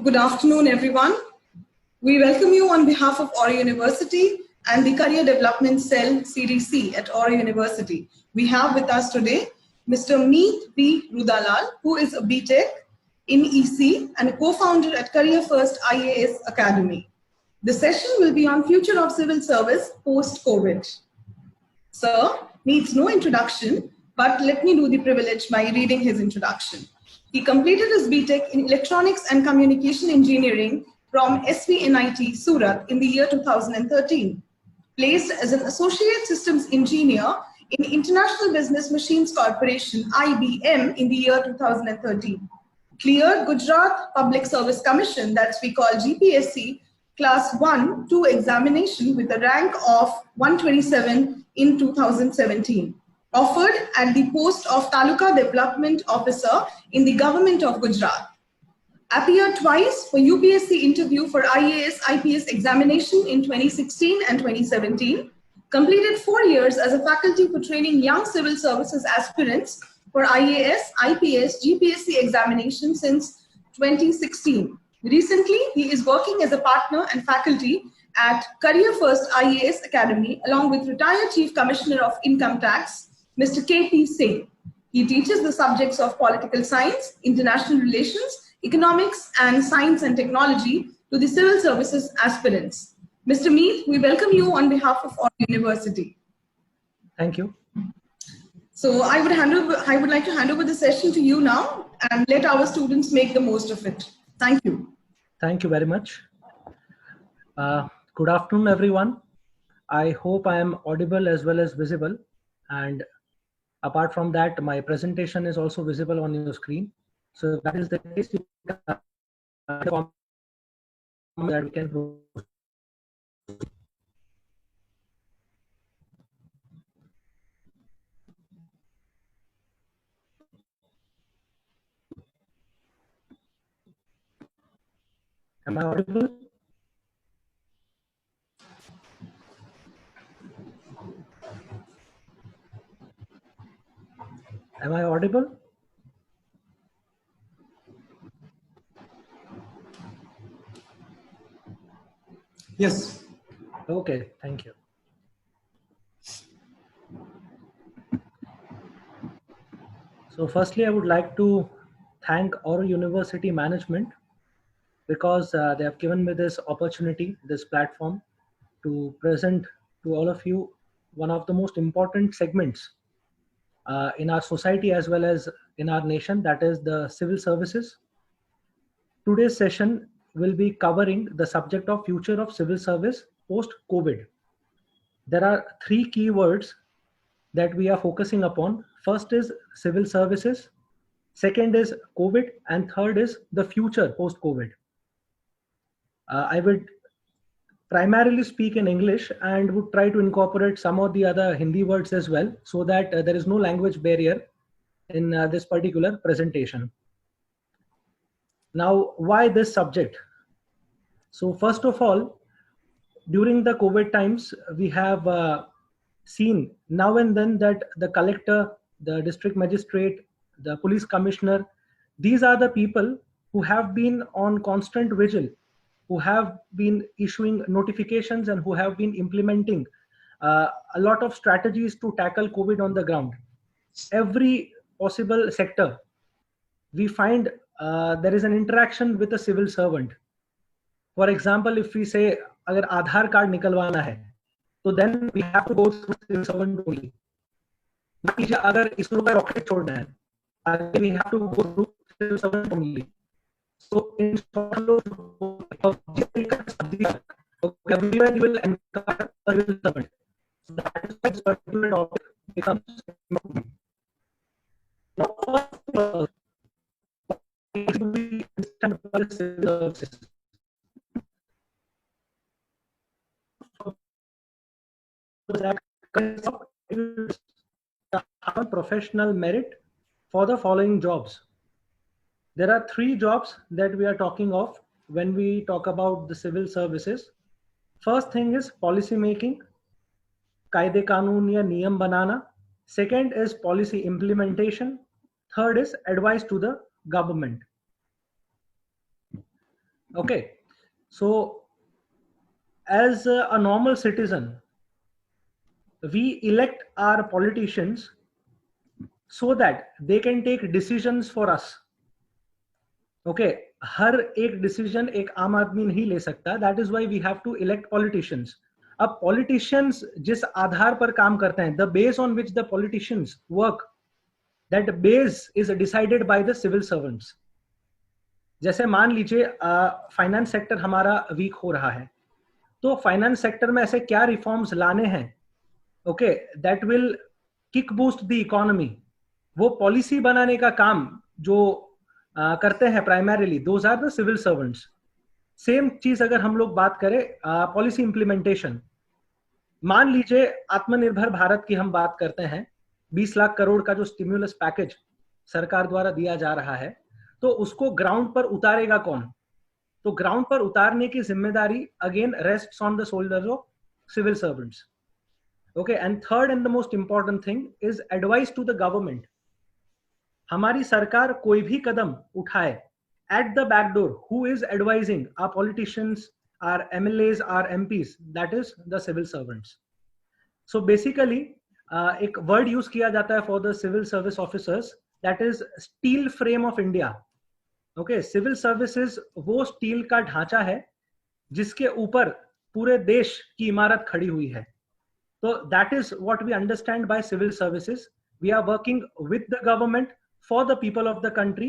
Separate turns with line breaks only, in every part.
Good afternoon, everyone. We welcome you on behalf of Aura University and the Career Development Cell CDC at Aura University. We have with us today Mr. Meet B. Rudalal, who is a BTech in EC and a co-founder at Career First IAS Academy. The session will be on future of civil service post-COVID. Sir needs no introduction, but let me do the privilege by reading his introduction. He completed his BTech in Electronics and Communication Engineering from SVNIT Surat in the year 2013. Placed as an Associate Systems Engineer in International Business Machines Corporation, IBM, in the year 2013. Cleared Gujarat Public Service Commission, that's we call GPSC, Class 1-2 examination with a rank of 127 in 2017. Offered at the post of Taluka Development Officer in the Government of Gujarat. Appeared twice for UPSC interview for IAS IPS examination in 2016 and 2017. Completed 4 years as a faculty for training young civil services aspirants for IAS, IPS, GPSC examination since 2016. Recently, he is working as a partner and faculty at Career First IAS Academy along with retired Chief Commissioner of Income Tax, Mr. K.P. Singh. He teaches the subjects of political science, international relations, economics, and science and technology to the civil services aspirants. Mr. Meet, we welcome you on behalf of our university.
Thank you.
So I would like to hand over the session to you now and let our students make the most of it. Thank you.
Thank you very much. Good afternoon, everyone. I hope I am audible as well as visible. And apart from that, my presentation is also visible on your screen. So if that is the case, you can that we can proceed. Am I audible? Am I audible?
Yes.
Okay, thank you. So firstly, I would like to thank Aura University management because they have given me this opportunity, this platform to present to all of you one of the most important segments in our society as well as in our nation, that is the civil services. Today's session will be covering the subject of future of civil service post-COVID. There are 3 keywords that we are focusing upon. First is civil services, second is COVID, and third is the future post-COVID. I would primarily speak in English and would try to incorporate some of the other Hindi words as well so that there is no language barrier in this particular presentation. Now, why this subject? So first of all, during the COVID times, we have seen now and then that the collector, the district magistrate, the police commissioner, these are the people who have been on constant vigil, who have been issuing notifications and who have been implementing a lot of strategies to tackle COVID on the ground. Every possible sector, we find there is an interaction with a civil servant. For example, if we say, agar Aadhaar card nikalwana hai, so then we have to go through civil servant only. Agar ISRO ka rocket chhodna hai, we have to go through civil servant only. So in short, everywhere you will encounter a civil servant. So that is why this particular topic becomes important. Now, we understand what is civil services. Professional merit for the following jobs. There are 3 jobs that we are talking of when we talk about the civil services. First thing is policy making, कायदे कानून या नियम बनाना. Second is policy implementation. Third is advice to the government. Okay, so as a normal citizen, we elect our politicians so that they can take decisions for us. Okay, हर एक decision एक आम आदमी नहीं ले सकता. That is why we have to elect politicians. अब politicians जिस आधार पर काम करते हैं, the base on which the politicians work, that base is decided by the civil servants. जैसे मान लीजिए फाइनेंस सेक्टर हमारा वीक हो रहा है, तो फाइनेंस सेक्टर में ऐसे क्या रिफॉर्म्स लाने हैं, okay, that will kick boost the economy. वो पॉलिसी बनाने का काम जो करते हैं primarily, those are the civil servants. Same चीज अगर हम लोग बात करें पॉलिसी इंप्लीमेंटेशन, मान लीजिए आत्मनिर्भर भारत की हम बात करते हैं, 20 लाख करोड़ का जो स्टिम्युलस पैकेज सरकार द्वारा दिया जा रहा है, तो उसको ग्राउंड पर उतारेगा कौन? तो ग्राउंड पर उतारने की जिम्मेदारी again rests on the shoulders of civil servants. Okay, and third and the most important thing is advice to the government. हमारी सरकार कोई भी कदम उठाए, at the back door who is advising? Our politicians, our MLAs, our MPs, that is the civil servants. So basically एक word use किया जाता है for the civil service officers, that is steel frame of India. Okay, civil services वो steel का ढांचा है जिसके ऊपर पूरे देश की इमारत खड़ी हुई है. तो that is what we understand by civil services. We are working with the government for the people of the country,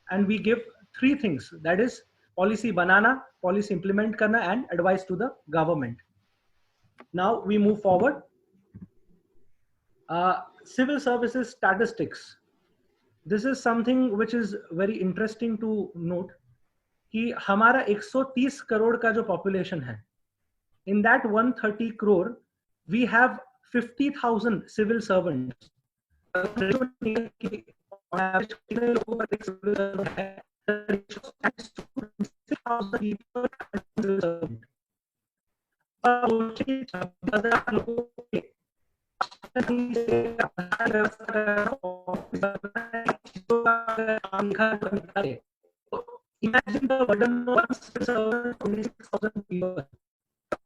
and we give three things, that is policy banana, policy implement karna, and advice to the government. Now we move forward. Civil services statistics. This is something which is very interesting to note कि हमारा 130 करोड़ का जो population है, in that 130 crore we have 50,000 civil servants. Imagine the burden of 26,000 people.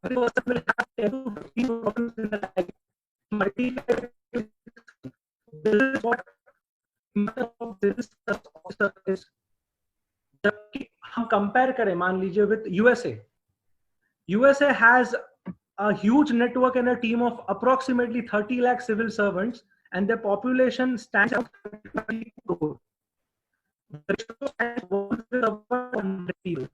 Every person will have 10 to 15 problems in their life. Multiply. This is what जबकि हम compare करें, मान लीजिए with USA. USA has a huge network and a team of approximately 30 lakh civil servants, and their population stands at 30 crore. The ratio stands 100 people.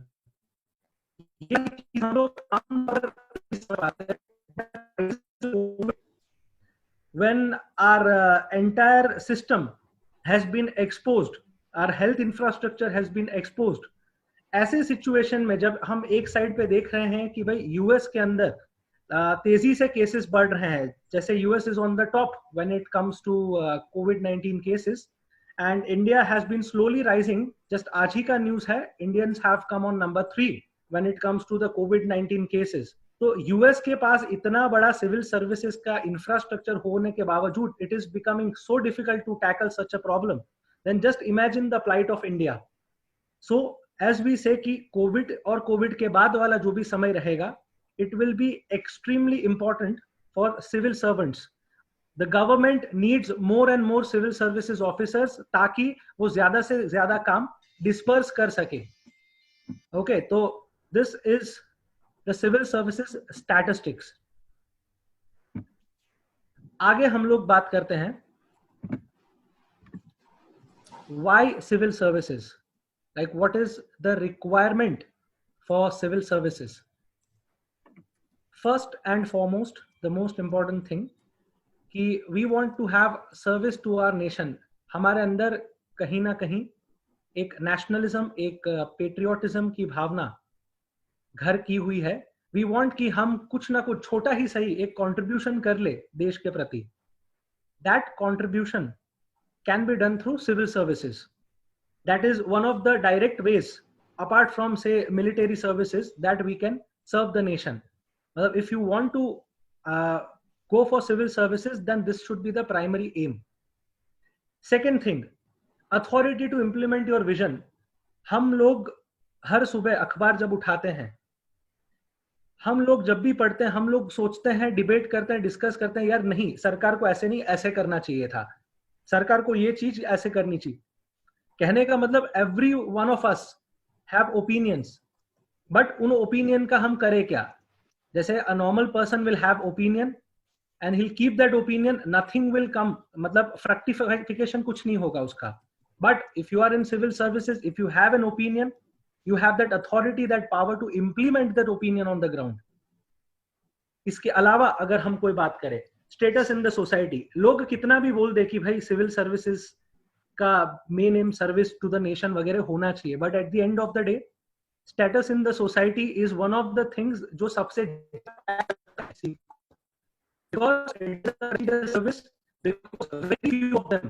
When our entire system has been exposed, our health infrastructure has been exposed, ऐसे situation में जब हम एक side पे देख रहे हैं कि भाई यूएस के अंदर तेजी से केसेस बढ़ रहे हैं, जैसे US is on the top when it comes to कोविड-19 cases, and India has been slowly rising. Just आज ही का न्यूज है, Indians have come on number 3 when it comes to the कोविड-19 केसेस. तो यूएस के पास इतना बड़ा सिविल सर्विसेज का इंफ्रास्ट्रक्चर होने के बावजूद it is becoming so difficult to tackle such a problem. Then just imagine the plight of India. So as we say कि कोविड और कोविड के बाद वाला जो भी समय रहेगा, it will be extremely important for civil servants. The government needs more and more civil services officers ताकि वो ज्यादा से ज्यादा काम disperse कर सके. Okay, तो this is the civil services statistics. आगे हम लोग बात करते हैं why civil services, like what is the requirement for civil services. First and foremost, the most important thing कि we want to have service to our nation. हमारे अंदर कहीं ना कहीं एक नेशनलिज्म, एक पेट्रियोटिज्म की भावना घर की हुई है. We want कि हम कुछ ना कुछ छोटा ही सही एक कंट्रीब्यूशन कर ले देश के प्रति. That contribution can be done through civil services. That is one of the direct ways, apart from say military services, that we can serve the nation. If you want to go for civil services, then this should be the primary aim. Second thing, authority to implement your vision. हम लोग हर सुबह अखबार जब उठाते हैं, हम लोग जब भी पढ़ते हैं, हम लोग सोचते हैं, डिबेट करते हैं, डिस्कस करते हैं, यार नहीं, सरकार को ऐसे नहीं, ऐसे करना चाहिए था, सरकार को ये चीज ऐसे करनी चाहिए। कहने का मतलब every one of us have opinions, but उन ओपिनियन का हम करें क्या? जैसे a normal person will have opinion and he'll keep that opinion, nothing will come, मतलब fructification कुछ नहीं होगा उसका। But if you are in civil services, if you have an opinion, you have that authority, that power to implement that opinion on the ground. इसके अलावा अगर हम कोई बात करें स्टेटस इन द सोसाइटी, लोग कितना भी बोल दे कि भाई सिविल सर्विसेज का main aim service to the nation वगैरह होना चाहिए, but at the end of the day status in the society is one of the things जो सबसे because it is a service, because very few of them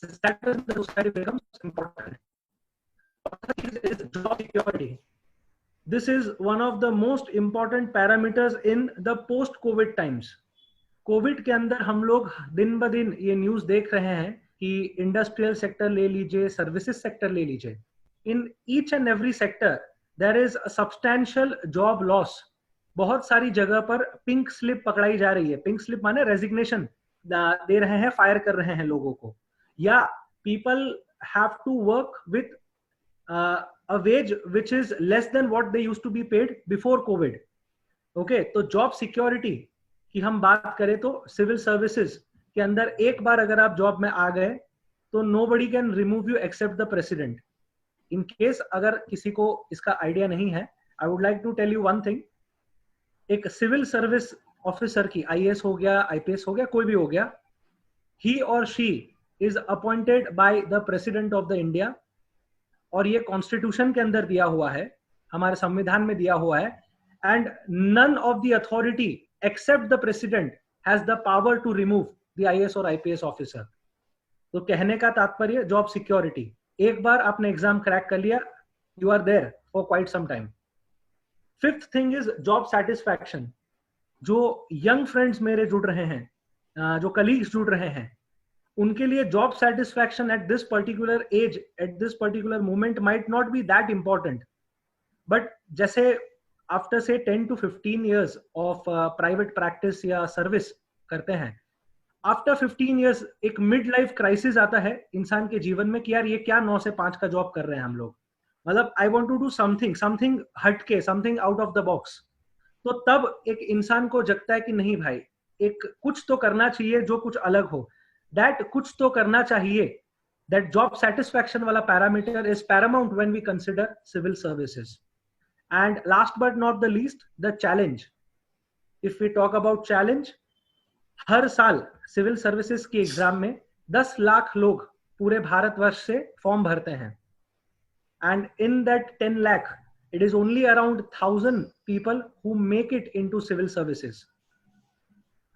status in the society becomes important. Is job security. This is one of the most important parameters in the post-COVID times. Covid के अंदर हम लोग दिन ब दिन ये news देख रहे हैं कि इंडस्ट्रियल सेक्टर ले लीजिए, सर्विसेज सेक्टर ले लीजिए, in each and every sector there is a substantial job loss. बहुत सारी जगह पर पिंक स्लिप पकड़ाई जा रही है। पिंक स्लिप माने रेजिग्नेशन दे रहे हैं, फायर कर रहे हैं लोगों को, या people have to work with a wage which is less than what they used to be paid before COVID. Okay, तो जॉब सिक्योरिटी की हम बात करें तो सिविल सर्विसेज के अंदर एक बार अगर आप जॉब में आ गए तो nobody can remove you except the president. In case अगर किसी को इसका आइडिया नहीं है, I would like to tell you one thing. एक सिविल सर्विस ऑफिसर की, आईएएस हो गया, आईपीएस हो गया, कोई भी हो गया, he or she is appointed by the president of the India, और ये कॉन्स्टिट्यूशन के अंदर दिया हुआ है, हमारे संविधान में दिया हुआ है, and none of the authority except the president has the power to remove the IAS और आईपीएस ऑफिसर। तो कहने का तात्पर्य जॉब सिक्योरिटी, एक बार आपने एग्जाम क्रैक कर लिया, you are there for quite some time. Fifth thing is job satisfaction. जो यंग फ्रेंड्स मेरे जुड़ रहे हैं, जो कलीग्स जुड़ रहे हैं, उनके लिए job satisfaction at this particular age, at this particular moment might not B that important, but जैसे आफ्टर से 10 to 15 years of private practice या सर्विस करते हैं, आफ्टर 15 years एक मिड लाइफ क्राइसिस आता है इंसान के जीवन में कि यार ये क्या 9 से 5 का जॉब कर रहे हैं हम लोग, मतलब I want to do something हटके, something out of the box. तो तब एक इंसान को जगता है कि नहीं भाई, एक कुछ तो करना चाहिए जो कुछ अलग हो। That कुछ तो करना चाहिए, that job satisfaction वाला parameter is paramount when we consider civil services. And last but not the least, the challenge. If we talk about challenge, हर साल सिविल सर्विसेज की एग्जाम में 10 लाख लोग पूरे भारतवर्ष से फॉर्म भरते हैं, and in that 10 lakh, it is only around 1,000 people who make it into civil services.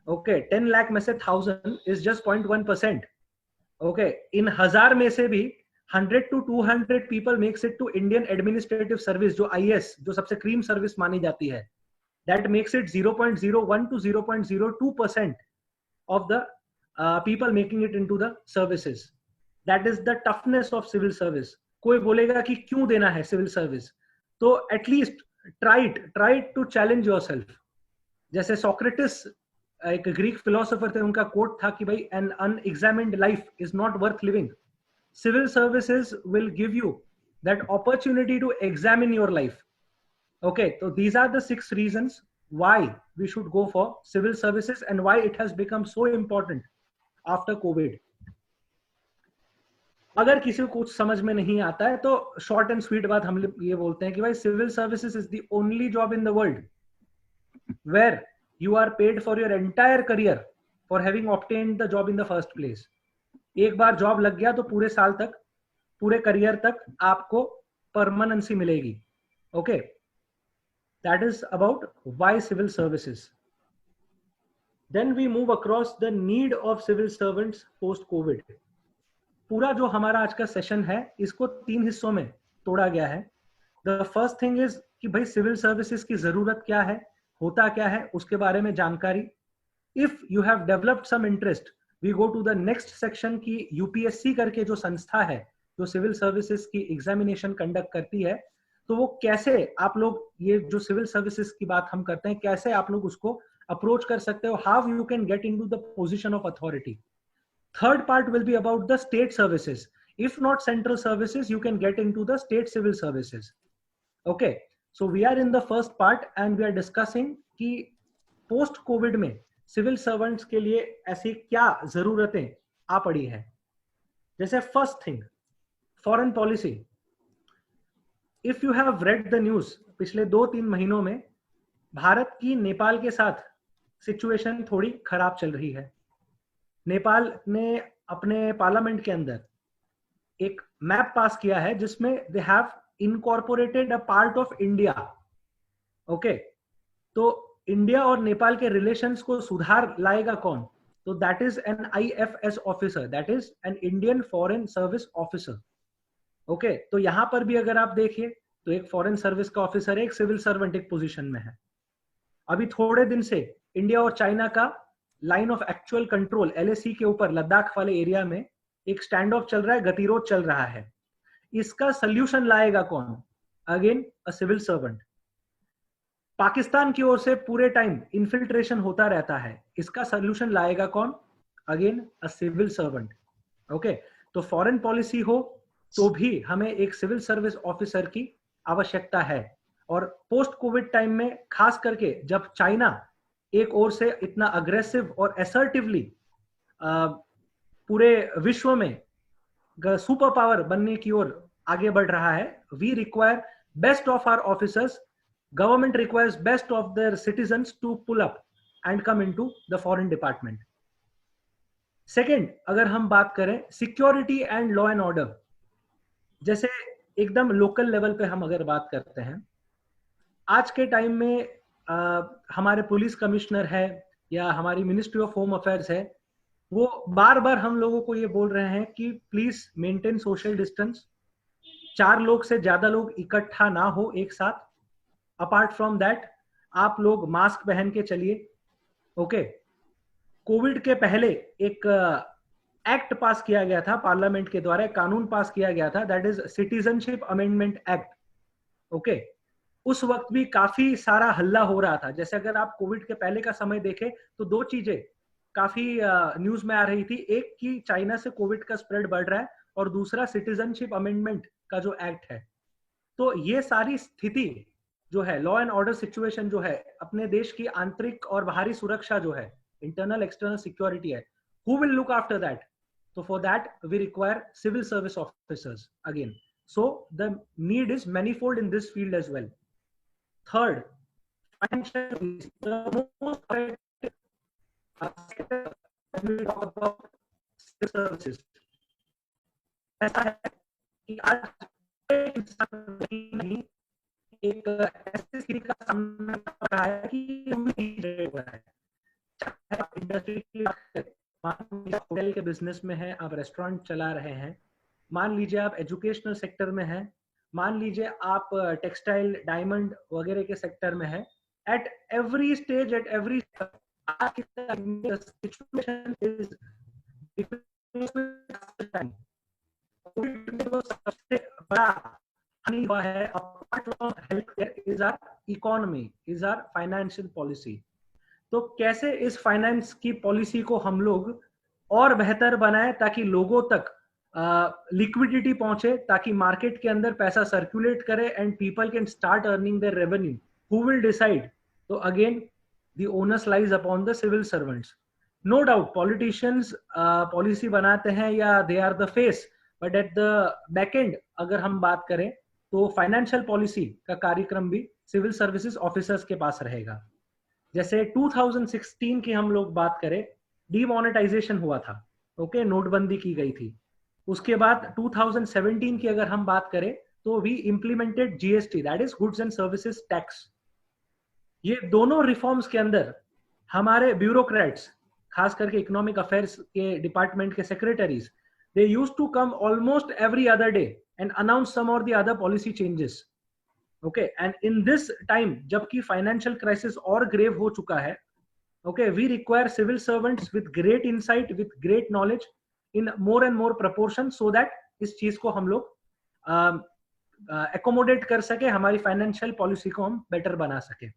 Okay, 10 lakh में से 1000 is just 0.1%. Okay, इन 1000 में से भी 100 to 200 people makes it to Indian administrative service, जो IAS, जो सबसे क्रीम सर्विस मानी जाती है, that makes it 0.01 to 0.02% of the people making it into the services. That is the toughness of civil service. कोई बोलेगा कि क्यों देना है सिविल सर्विस, तो at least try to challenge yourself. जैसे सोक्रेटिस एक ग्रीक फिलोसोफर थे, उनका कोट था कि भाई an unexamined life is not worth living. Civil services will give you that opportunity to examine your life. Okay, तो these are the 6 reasons why we should go for civil services and why it has become so important after COVID. अगर किसी को कुछ समझ में नहीं आता है तो शॉर्ट एंड स्वीट बात हम ये बोलते हैं कि भाई civil services is the only job in the world where you are paid for your entire career for having obtained the job in the first place. एक बार जॉब लग गया तो पूरे साल तक, पूरे करियर तक आपको परमानेंसी मिलेगी। Okay, that is about why civil services. Then we move across the need of civil servants post COVID. पूरा जो हमारा आज का सेशन है इसको 3 हिस्सों में तोड़ा गया है। द फर्स्ट थिंग इज कि भाई सिविल सर्विसेज की जरूरत क्या है, होता क्या है, उसके बारे में जानकारी। If you have developed some interest, we go to the next section की यूपीएससी करके जो संस्था है जो सिविल सर्विसेज की एग्जामिनेशन कंडक्ट करती है, तो वो कैसे आप लोग, ये जो सिविल सर्विसेज की बात हम करते हैं, कैसे आप लोग उसको अप्रोच कर सकते हो, how you can get into the position of authority. Third part will be about the state services. If not central services, you can get into the state civil services. Okay, so we are in the first part and we are discussing कि post COVID में civil servants के लिए ऐसी क्या जरूरतें आ पड़ी है. जैसे first thing, foreign policy. If you have read the news, पिछले 2-3 महीनों में भारत की नेपाल के साथ सिचुएशन थोड़ी खराब चल रही है. नेपाल ने अपने पार्लियामेंट के अंदर एक मैप पास किया है जिसमें they have incorporated a part of India. Okay, तो इंडिया और नेपाल के रिलेशंस को सुधार लाएगा कौन? तो that is an IFS officer, that is an Indian foreign service officer. Okay, तो यहां पर भी अगर आप देखिए तो एक फॉरेन सर्विस का ऑफिसर है, एक सिविल सर्वेंट एक पोजीशन में है. अभी थोड़े दिन से इंडिया और चाइना का line of actual control LAC के ऊपर लद्दाख वाले एरिया में एक स्टैंड ऑफ चल रहा है, गतिरोध चल रहा है. इसका सोल्यूशन लाएगा कौन? Again a civil servant. Pakistan की ओर से पूरे टाइम इन्फिल्ट्रेशन होता रहता है, इसका सोल्यूशन लाएगा कौन? Again a civil servant. Okay, तो फॉरेन पॉलिसी हो तो भी हमें एक सिविल सर्विस ऑफिसर की आवश्यकता है. और पोस्ट कोविड टाइम में खास करके जब चाइना एक ओर से इतना अग्रेसिव और असर्टिवली पूरे विश्व में सुपर पावर बनने की ओर आगे बढ़ रहा है, we require best of our officers. Government requires best of their citizens to pull up and come into the foreign department. Second, अगर हम बात करें security and law and order, जैसे एकदम लोकल लेवल पे हम अगर बात करते हैं, आज के टाइम में हमारे पुलिस कमिश्नर है या हमारी मिनिस्ट्री ऑफ होम अफेयर्स है, वो बार बार हम लोगों को ये बोल रहे हैं कि प्लीज मेंटेन सोशल डिस्टेंस, 4 लोग से ज्यादा लोग इकट्ठा ना हो एक साथ. अपार्ट फ्रॉम दैट आप लोग मास्क पहन के चलिए. ओके, कोविड के पहले एक एक्ट पास किया गया था पार्लियामेंट के द्वारा, कानून पास किया गया था, that is citizenship amendment act. Okay, उस वक्त भी काफी सारा हल्ला हो रहा था. जैसे अगर आप कोविड के पहले का समय देखें तो 2 चीजें काफी न्यूज में आ रही थी. एक कि चाइना से कोविड का स्प्रेड बढ़ रहा है और दूसरा सिटीजनशिप अमेंडमेंट का जो एक्ट है. तो ये सारी स्थिति जो है, लॉ एंड ऑर्डर सिचुएशन जो है, अपने देश की आंतरिक और बाहरी सुरक्षा जो है, इंटरनल एक्सटर्नल सिक्योरिटी है, who will look after that? तो for that we require civil service officers again. So the need is manifold in this field as well. Third, financial is the most sector when we talk about services. ऐसा है कि आज इंसान एक ऐसी स्थिति का सामना कर रहा है कि चाहे आप इंडस्ट्री की बात करें, मान लीजिए होटल के बिजनेस में है, आप रेस्टोरेंट चला रहे हैं, मान लीजिए आप एजुकेशनल सेक्टर में हैं, मान लीजिए आप टेक्सटाइल डायमंड वगैरह के सेक्टर में है. At every stage, at every situation is सबसे बड़ा हानि हुआ है apart from health care is our economy, is our financial policy. तो कैसे इस फाइनेंस की पॉलिसी को हम लोग और बेहतर बनाए ताकि लोगों तक लिक्विडिटी पहुंचे, ताकि मार्केट के अंदर पैसा सर्कुलेट करे and people can start earning their revenue. Who will decide? तो again the onus lies upon the civil servants. No doubt politicians policy बनाते हैं या they are the face, but at the back end अगर हम बात करें तो financial policy का कार्यक्रम भी सिविल सर्विसेज ऑफिसर्स के पास रहेगा. जैसे 2016 की हम लोग बात करें, डीमोनेटाइजेशन हुआ था. ओके, नोटबंदी की गई थी. उसके बाद 2017 की अगर हम बात करें तो we implemented GST, that is goods and services tax. ये दोनों रिफॉर्म्स के अंदर हमारे ब्यूरोक्रेट्स, खास करके इकोनॉमिक अफेयर्स के डिपार्टमेंट के secretaries, they used to come almost every other day and announce some or the other policy changes. Okay, and in this time जबकि फाइनेंशियल क्राइसिस और ग्रेव हो चुका है, okay, we require civil servants with great insight, with great knowledge in more and more proportion, so that इस चीज को हम लोग एकोमोडेट कर सके, हमारी फाइनेंशियल पॉलिसी को हम बेटर बना सके।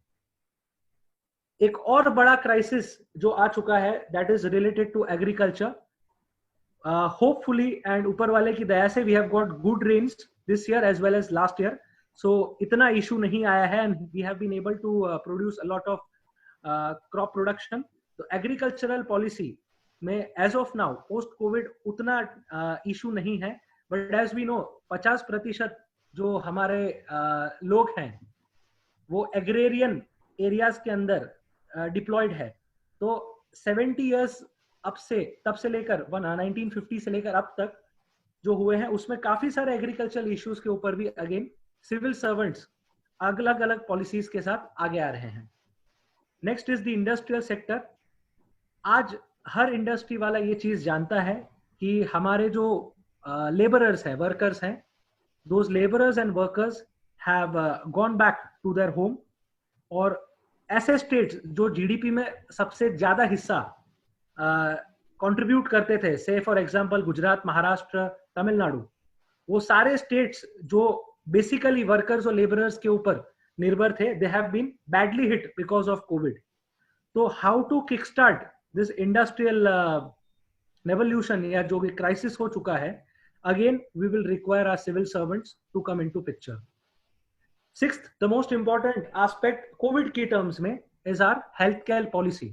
एक और बड़ा क्राइसिस जो आ चुका है that is related to agriculture. Hopefully and ऊपर वाले की दया से we have got good rains this year as well as last year, so इतना इशू नहीं आया है and we have been able to produce a lot of crop production. तो एग्रीकल्चरल पॉलिसी में as of now post Covid उतना issue नहीं है, but as we know 50% जो हमारे लोग हैं वो एग्रेरियन एरियाज के अंदर डिप्लॉयड है। तो 70 इयर्स तब से लेकर 1950 से लेकर अब तक जो हुए हैं उसमें काफी सारे एग्रीकल्चरल इश्यूज के ऊपर भी अगेन सिविल सर्वेंट्स अलग अलग पॉलिसीज के साथ आगे आ रहे हैं। Next is the industrial sector. आज हर इंडस्ट्री वाला ये चीज जानता है कि हमारे जो लेबरर्स हैं, वर्कर्स हैं, those laborers and workers have gone back to their home। और ऐसे स्टेट्स जो जीडीपी में सबसे ज्यादा हिस्सा कंट्रीब्यूट करते थे, से फॉर एग्जांपल गुजरात, महाराष्ट्र, तमिलनाडु, वो सारे स्टेट्स जो बेसिकली वर्कर्स और लेबरर्स के ऊपर निर्भर थे, they have been badly hit because of Covid. तो how to kick start this industrial revolution या जो भी क्राइसिस हो चुका है, again we will require our civil servants to come into picture। Sixth, the most important aspect covid की terms में is our healthcare policy।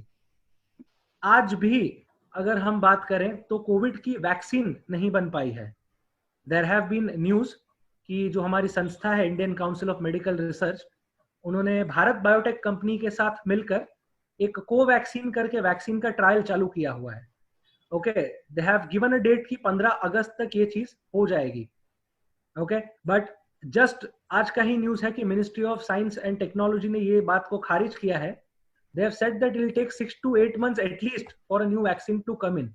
आज भी अगर हम बात करें तो कोविड की वैक्सीन नहीं बन पाई है। there have been news कि जो हमारी संस्था है Indian council of medical research, उन्होंने भारत बायोटेक कंपनी के साथ मिलकर एक कोवैक्सीन करके वैक्सीन का ट्रायल चालू किया हुआ है। Okay, they have given a date कि 15 अगस्त तक ये चीज हो जाएगी। ओके, बट जस्ट आज का ही न्यूज है कि ministry of science and technology ने ये बात को खारिज किया है। They have said that it will take 6 to 8 months at least for a new vaccine to come in.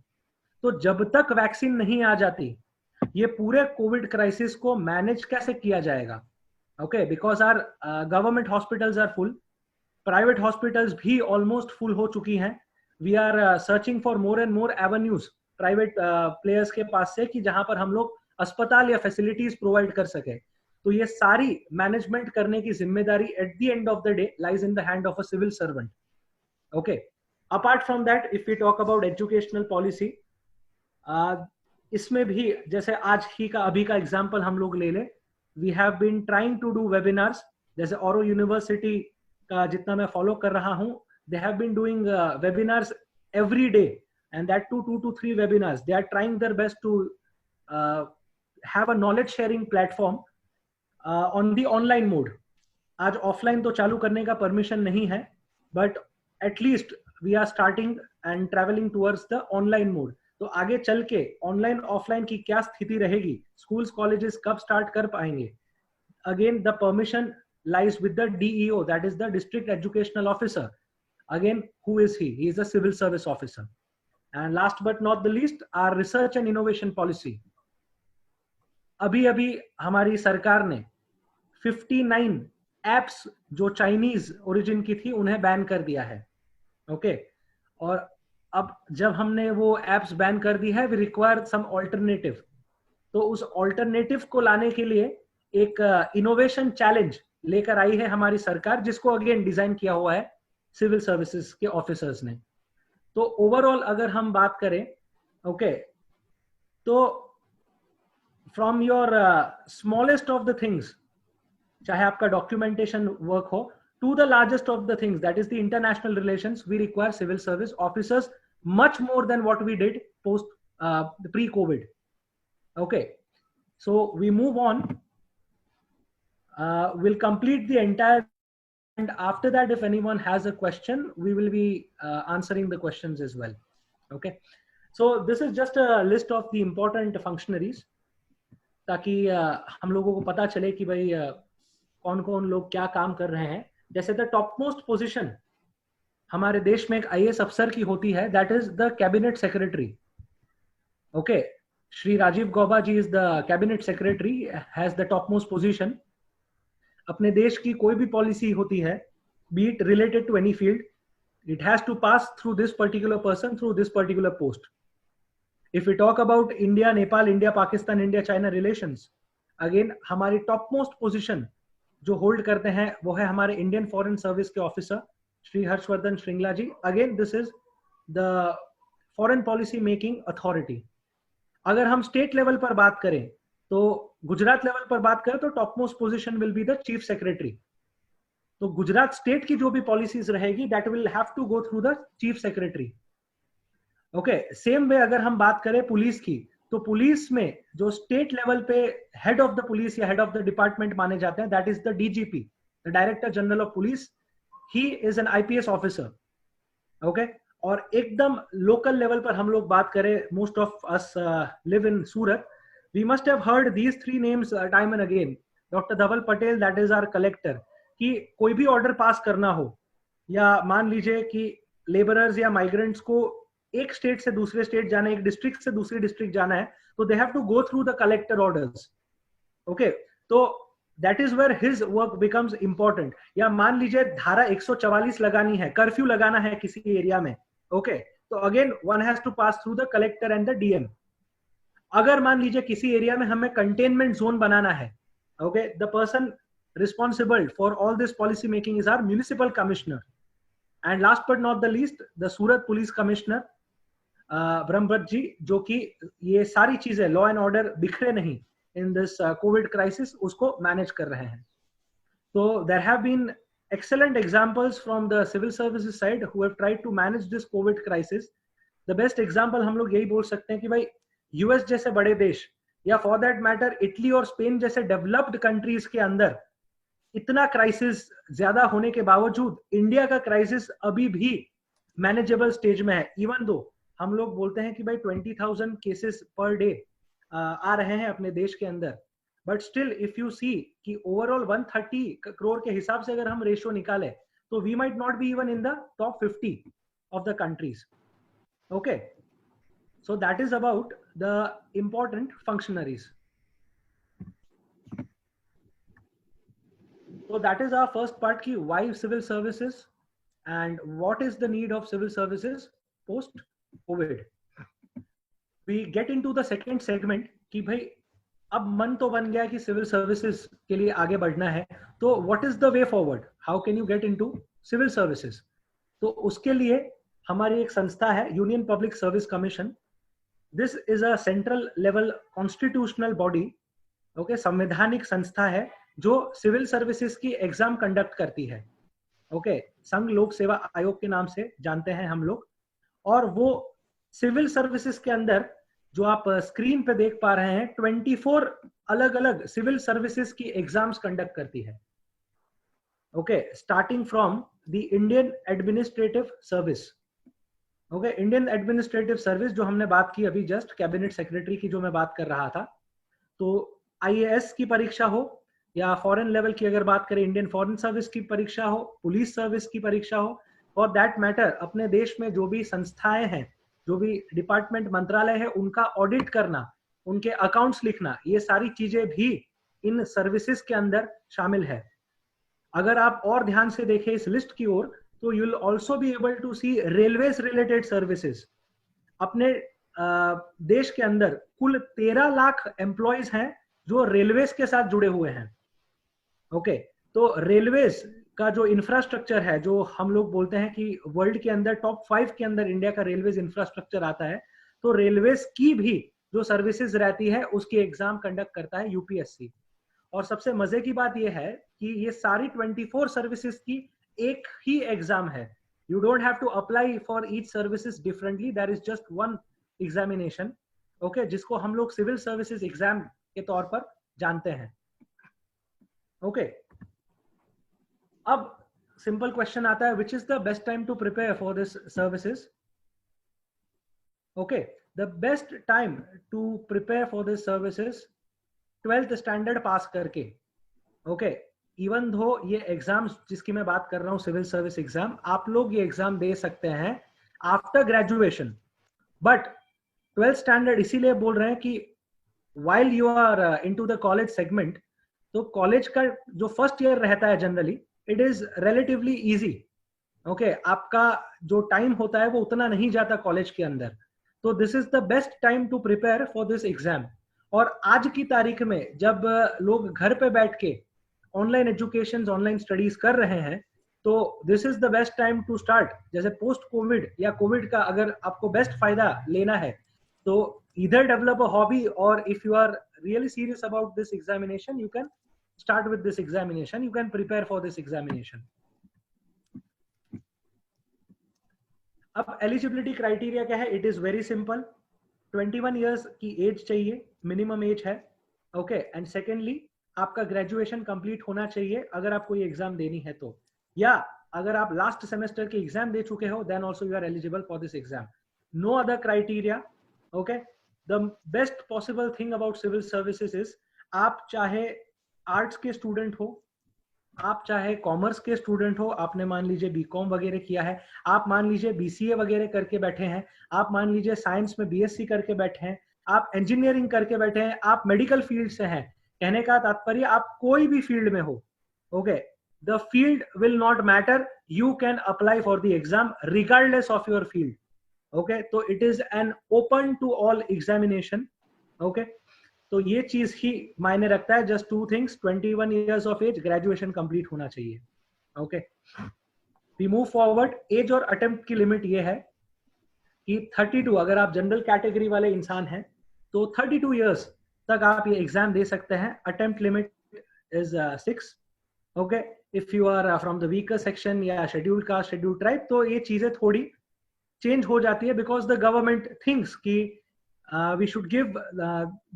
तो जब तक वैक्सीन नहीं आ जाती, ये पूरे कोविड क्राइसिस को मैनेज कैसे किया जाएगा? Okay, because our government hospitals are full, private hospitals भी ऑलमोस्ट फुल हो चुकी हैं। We are searching for more and more avenues private players के पास से कि जहां पर हम लोग अस्पताल या फैसिलिटीज प्रोवाइड कर सके। तो ये सारी मैनेजमेंट करने की जिम्मेदारी at the end of the day lies in the hand of a civil servant. Okay, apart from that if we talk about educational policy, इसमें भी जैसे आज ही का अभी का एग्जांपल हम लोग ले लें, we have been trying to do webinars. जैसे औरो यूनिवर्सिटी का जितना मैं फॉलो कर रहा हूँ, they have been doing webinars every day, and that 2 to 3 webinars. They are trying their best to have a knowledge sharing platform on the online mode। आज offline तो चालू करने का परमिशन नहीं है, but at least we are starting and travelling towards the online mode. तो आगे चल के ऑनलाइन ऑफलाइन की क्या स्थिति रहेगी, स्कूल्स कॉलेजेस कब स्टार्ट कर पाएंगे, again the permission lies with the DEO, that is the district educational officer। Again, who is he? He is a civil service officer। And last but not the least, our research and innovation policy। अभी हमारी सरकार ने 59 apps जो Chinese origin की थी उन्हें ban कर दिया है। ओके, और अब जब हमने वो एप्स बैन कर दी है, वी रिक्वायर सम ऑल्टरनेटिव। तो उस ऑल्टरनेटिव को लाने के लिए एक इनोवेशन चैलेंज लेकर आई है हमारी सरकार, जिसको अगेन डिजाइन किया हुआ है सिविल सर्विसेज के ऑफिसर्स ने। तो ओवरऑल अगर हम बात करें, ओके, तो from your smallest of the things, चाहे आपका डॉक्यूमेंटेशन वर्क हो, to the largest of the things, that is the international relations, we require civil service officers much more than what we did post pre COVID. Okay, so we move on. We'll complete the entire, and after that if anyone has a question we will be answering the questions as well। Okay, so this is just a list of the important functionaries, ताकि हम लोगों को पता चले कि भाई कौन कौन लोग क्या काम कर रहे हैं। जैसे द टॉप मोस्ट पोजिशन हमारे देश में एक IAS अफसर की होती है, that is the cabinet secretary. Okay, Shri Rajiv Gauba ji is the cabinet secretary, has the top most position. अपने देश की कोई भी पॉलिसी होती है, be it related to any field, it has to pass through this particular person, through this particular post. If we talk about India, Nepal, India, Pakistan, India, China relations, again हमारी top most position जो hold करते हैं वो है हमारे Indian foreign service के officer Shri Harshvardhan Shringla ji. Again this is the foreign policy making authority. अगर हम स्टेट लेवल पर बात करें तो गुजरात लेवल पर बात करें तो top most position will be the chief secretary. तो गुजरात स्टेट की जो भी पॉलिसीज रहेगी that will have to go through the chief secretary. Okay, same way अगर हम बात करें पुलिस की, तो पुलिस में जो स्टेट लेवल पे हेड ऑफ द पुलिस या हेड ऑफ द डिपार्टमेंट माने जाते हैं that is the DGP, the director general of police. He is an IPS officer. Okay, और एकदम लोकल लेवल पर हम लोग बात करें, most of us live in Surat, we must have heard these three names time and again. Doctor Dhaval Patel, that is our collector. कि कोई भी ऑर्डर पास करना हो, या मान लीजिए कि लेबरर्स या माइग्रेंट्स को एक स्टेट से दूसरे स्टेट जाना है, एक डिस्ट्रिक्ट से दूसरी डिस्ट्रिक्ट जाना है, तो they have to go through the collector orders. Okay, तो that is where his work becomes important. या मान लीजिए धारा 144 लगानी है, कर्फ्यू लगाना है किसी एरिया में. ओके, तो again one has to pass through the collector and the DM. अगर मान लीजिए किसी एरिया में हमें कंटेनमेंट जोन बनाना है, okay, the person responsible for all this policy making is our municipal commissioner. And last but not the least, the Surat police commissioner Brahmbhatt ji, जो कि ये सारी चीजें लॉ एंड ऑर्डर बिखरे नहीं इन दिस कोविड क्राइसिस उसको manage कर रहे हैं. तो there have been excellent examples from the civil services side who have tried to manage this COVID crisis. The best example हम लोग यही बोल सकते हैं कि भाई यूएस जैसे बड़े देश, या फॉर दैट मैटर इटली और स्पेन जैसे डेवलप्ड कंट्रीज के अंदर इतना क्राइसिस ज्यादा होने के बावजूद इंडिया का क्राइसिस अभी भी मैनेजेबल स्टेज में है. इवन दो हम लोग बोलते हैं कि भाई 20,000 केसेस पर डे आ रहे हैं अपने देश के अंदर, but still if you see कि ओवरऑल 130 करोड़ के हिसाब से अगर हम रेशियो निकाले तो we might not be even in the top 50 of the countries. Okay, so that is about the important functionaries. So that is our first part, ki why civil services and what is the need of civil services post COVID. We get into the second segment कि भाई अब मन तो बन गया कि civil services के लिए आगे बढ़ना है, तो what is the way forward? How can you get into civil services? तो उसके लिए हमारी एक संस्था है Union Public Service Commission. This is a central level constitutional body. Okay, संवैधानिक संस्था है जो सिविल सर्विसेज की एग्जाम कंडक्ट करती है. ओके, संघ लोक सेवा आयोग के नाम से जानते हैं हम लोग. और वो सिविल सर्विसेज के अंदर जो आप स्क्रीन पे देख पा रहे हैं 24 अलग अलग सिविल सर्विसेज की एग्जाम्स कंडक्ट करती है. Okay, starting from the Indian administrative service. Okay, Indian administrative service जो हमने बात की अभी जस्ट कैबिनेट सेक्रेटरी की जो मैं बात कर रहा था, तो आईएएस की परीक्षा हो या फॉरेन लेवल की अगर बात करें इंडियन फॉरेन सर्विस की परीक्षा हो, पुलिस सर्विस की परीक्षा हो, फॉर दैट मैटर अपने देश में जो भी संस्थाएं हैं, जो भी डिपार्टमेंट मंत्रालय है, उनका ऑडिट करना, उनके अकाउंट्स लिखना, ये सारी चीजें भी इन सर्विसेज के अंदर शामिल है. अगर आप और ध्यान से देखें इस लिस्ट की ओर तो you will also be able to see railways related services. अपने देश के अंदर कुल 13 लाख एम्प्लॉयज हैं जो रेलवेज के साथ जुड़े हुए हैं. ओके, तो रेलवेज का जो इंफ्रास्ट्रक्चर है, जो हम लोग बोलते हैं कि वर्ल्ड के अंदर टॉप 5 के अंदर इंडिया का रेलवेज इंफ्रास्ट्रक्चर आता है, तो रेलवेज की भी जो सर्विसेज रहती है उसकी एग्जाम कंडक्ट करता है यूपीएससी. और सबसे मजे की बात यह है कि ये सारी 24 सर्विसेज की एक ही एग्जाम है. You don't have to apply for each services differently, there is just one examination. Okay, जिसको हम लोग सिविल सर्विसेज एग्जाम के तौर पर जानते हैं. ओके, अब सिंपल क्वेश्चन आता है, which is the best time to prepare for this services. Okay, the best time to prepare for this services 12th standard pass करके. ओके, इवन दो ये एग्जाम्स जिसकी मैं बात कर रहा हूँ सिविल सर्विस एग्जाम, आप लोग ये एग्जाम दे सकते हैं after graduation, but 12th standard इसीलिए बोल रहे हैं कि while you are into the college segment, तो कॉलेज का जो फर्स्ट ईयर रहता है generally it is relatively easy. Okay, आपका जो टाइम होता है वो उतना नहीं जाता कॉलेज के अंदर. तो this is the best time to prepare for this exam. और आज की तारीख में जब लोग घर पे बैठ के ऑनलाइन एजुकेशन, ऑनलाइन स्टडीज कर रहे हैं, तो this is the best time to start. जैसे पोस्ट कोविड या कोविड का अगर आपको बेस्ट फायदा लेना है, तो either develop a hobby, or if you are really serious about this examination, you can start with this examination, you can prepare for this examination. अब eligibility criteria क्या है? It is very simple. 21 years की as चाहिए, minimum age है, okay. And secondly आपका graduation complete होना चाहिए अगर आपको ये एग्जाम देनी है तो, या अगर आप लास्ट सेमेस्टर के एग्जाम दे चुके हो, then also you are eligible for this exam. No other criteria, okay. The best possible thing about civil services is, आप चाहे आर्ट्स के स्टूडेंट हो, आप चाहे कॉमर्स के स्टूडेंट हो, आपने मान लीजिए बीकॉम वगैरह किया है, आप मान लीजिए बीसीए वगैरह करके बैठे हैं, आप मान लीजिए साइंस में बीएससी करके बैठे हैं, आप इंजीनियरिंग करके बैठे हैं, आप मेडिकल फील्ड से हैं, कहने का तात्पर्य आप कोई भी फील्ड में हो, okay, the field will not matter, you can apply for the exam regardless of your field, okay. तो it is an open to all examination, okay. तो ये चीज ही मायने रखता है, just two things, 21 years of age, graduation complete होना चाहिए, okay. We move forward. Age और अटेम्प्ट की लिमिट ये है कि 32, अगर आप जनरल कैटेगरी वाले इंसान हैं तो 32 इयर्स तक आप ये एग्जाम दे सकते हैं। Attempt limit is 6, okay. If you are from the weaker section या शेड्यूल्ड कास्ट, शेड्यूल्ड ट्राइब, तो ये चीजें थोड़ी चेंज हो जाती है, बिकॉज द गवर्नमेंट थिंक्स कि we should give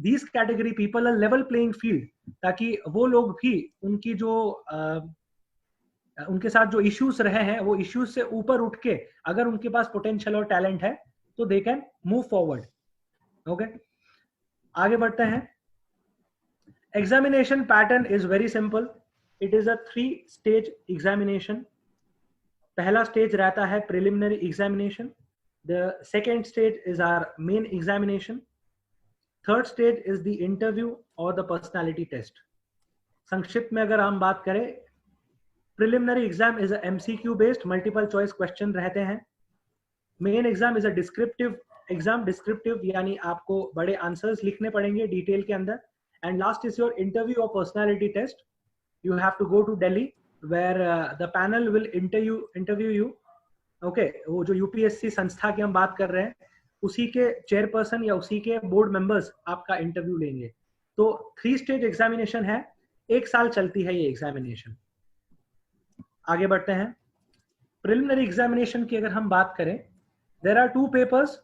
these category people a level playing field, ताकि वो लोग भी उनकी जो उनके साथ जो इश्यूज रहे हैं, वो इश्यूज से ऊपर उठ के अगर उनके पास पोटेंशियल और टैलेंट है तो they can move forward, okay. आगे बढ़ते हैं। Examination pattern is very simple. It is a 3 stage examination. पहला स्टेज रहता है preliminary examination, the second stage is our main examination, third stage is the interview or the personality test. संक्षिप्त में अगर हम बात करें, preliminary exam is a MCQ based multiple choice question रहते हैं। main exam is a descriptive exam, descriptive यानी आपको बड़े आंसर्स लिखने पड़ेंगे डिटेल के अंदर, and last is your interview or personality test. You have to go to Delhi where the panel will interview you, okay. वो जो यूपीएससी संस्था की हम बात कर रहे हैं, उसी के चेयरपर्सन या उसी के बोर्ड मेंबर्स आपका इंटरव्यू लेंगे। तो 3 स्टेज एग्जामिनेशन है, 1 साल चलती है ये एग्जामिनेशन। आगे बढ़ते हैं। प्रिलिमिनरी एग्जामिनेशन की अगर हम बात करें, there are 2 papers,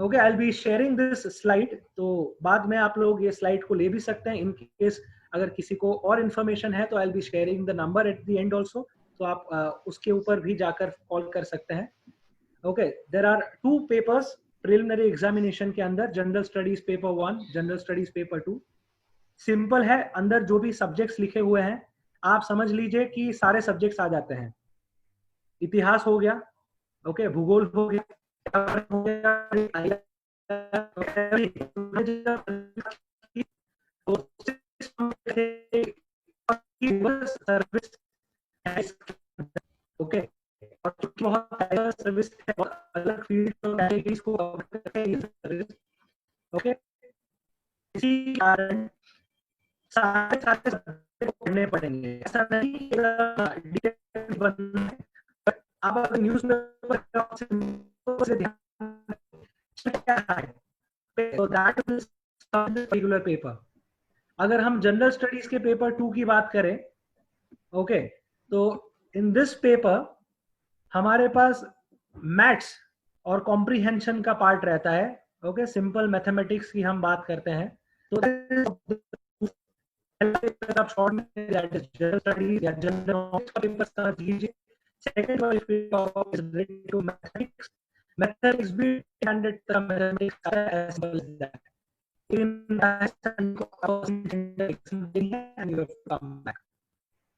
okay. I will be sharing this slide, तो बाद में आप लोग ये स्लाइड को ले भी सकते हैं। इन केस अगर किसी को और इन्फॉर्मेशन है तो आई will be sharing the number eight the and also, तो आप उसके ऊपर भी जाकर कॉल कर सकते हैं, okay. There are 2 papers preliminary examination के अंदर, general studies paper 1, general studies paper 2। Simple है, अंदर जो भी सब्जेक्ट्स लिखे हुए हैं आप समझ लीजिए कि सारे सब्जेक्ट्स आ जाते हैं। इतिहास हो गया, ओके, भूगोल हो गया, सर्विस, ओके। और बहुत सर्विस है, अलग फील्ड कैटेगरीज को सर्विस, ओके। इसी कारण सारे सब्जेक्ट पढ़ने पड़ेंगे, ऐसा नहीं बनना है। बट आप अगर न्यूज़ पेपर से ध्यान क्या है, तो दैट इज पर्टिकुलर पेपर। अगर हम जनरल स्टडीज के पेपर 2 की बात करें, ओके, तो इन दिस पेपर हमारे पास मैथ्स और कॉम्प्रिहेंशन का पार्ट रहता है, ओके। सिंपल मैथमेटिक्स की हम बात करते हैं, तो आप शॉर्ट में जनरल स्टडीज या जनरल नॉलेज का पेपर समझ लीजिए। Second paper is related to mathematics. Mathematics भी स्टैंडर्ड तरह mathematics as well as that in and you come back.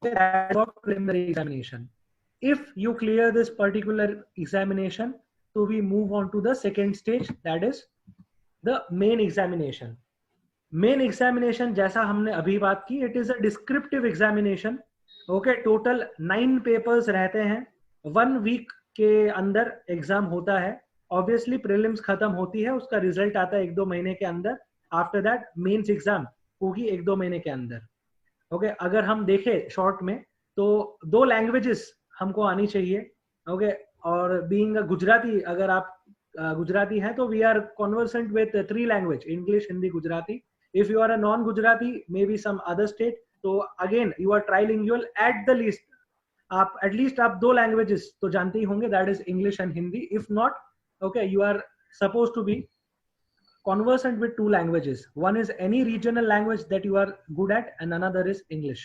That's what preliminary examination. If you clear this particular examination, so we move on to the second stage, that is the main examination. Main examination जैसा हमने अभी बात की, it is a descriptive examination, okay. Total 9 papers रहते हैं, 1 week के अंदर exam होता है, ऑब्वियसली प्रीलिम्स खत्म होती है, उसका रिजल्ट आता है 1-2 महीने के अंदर. आफ्टर दैट मेंस एग्जाम होगी 1-2 महीने के अंदर. ओके, अगर हम देखें शॉर्ट में तो 2 लैंग्वेजेस हमको आनी चाहिए. ओके, और बीइंग गुजराती, अगर आप गुजराती हैं तो we are conversant with 3 language, English, Hindi, Gujarati. If you are a non Gujarati, may be some other state, तो again you are trilingual at the least. आप एटलीस्ट आप 2 लैंग्वेजेस तो जानते ही होंगे, that is English and Hindi. If not, okay, you are suppose to be conversant with 2 languages. One is any regional language that you are good at and another is English.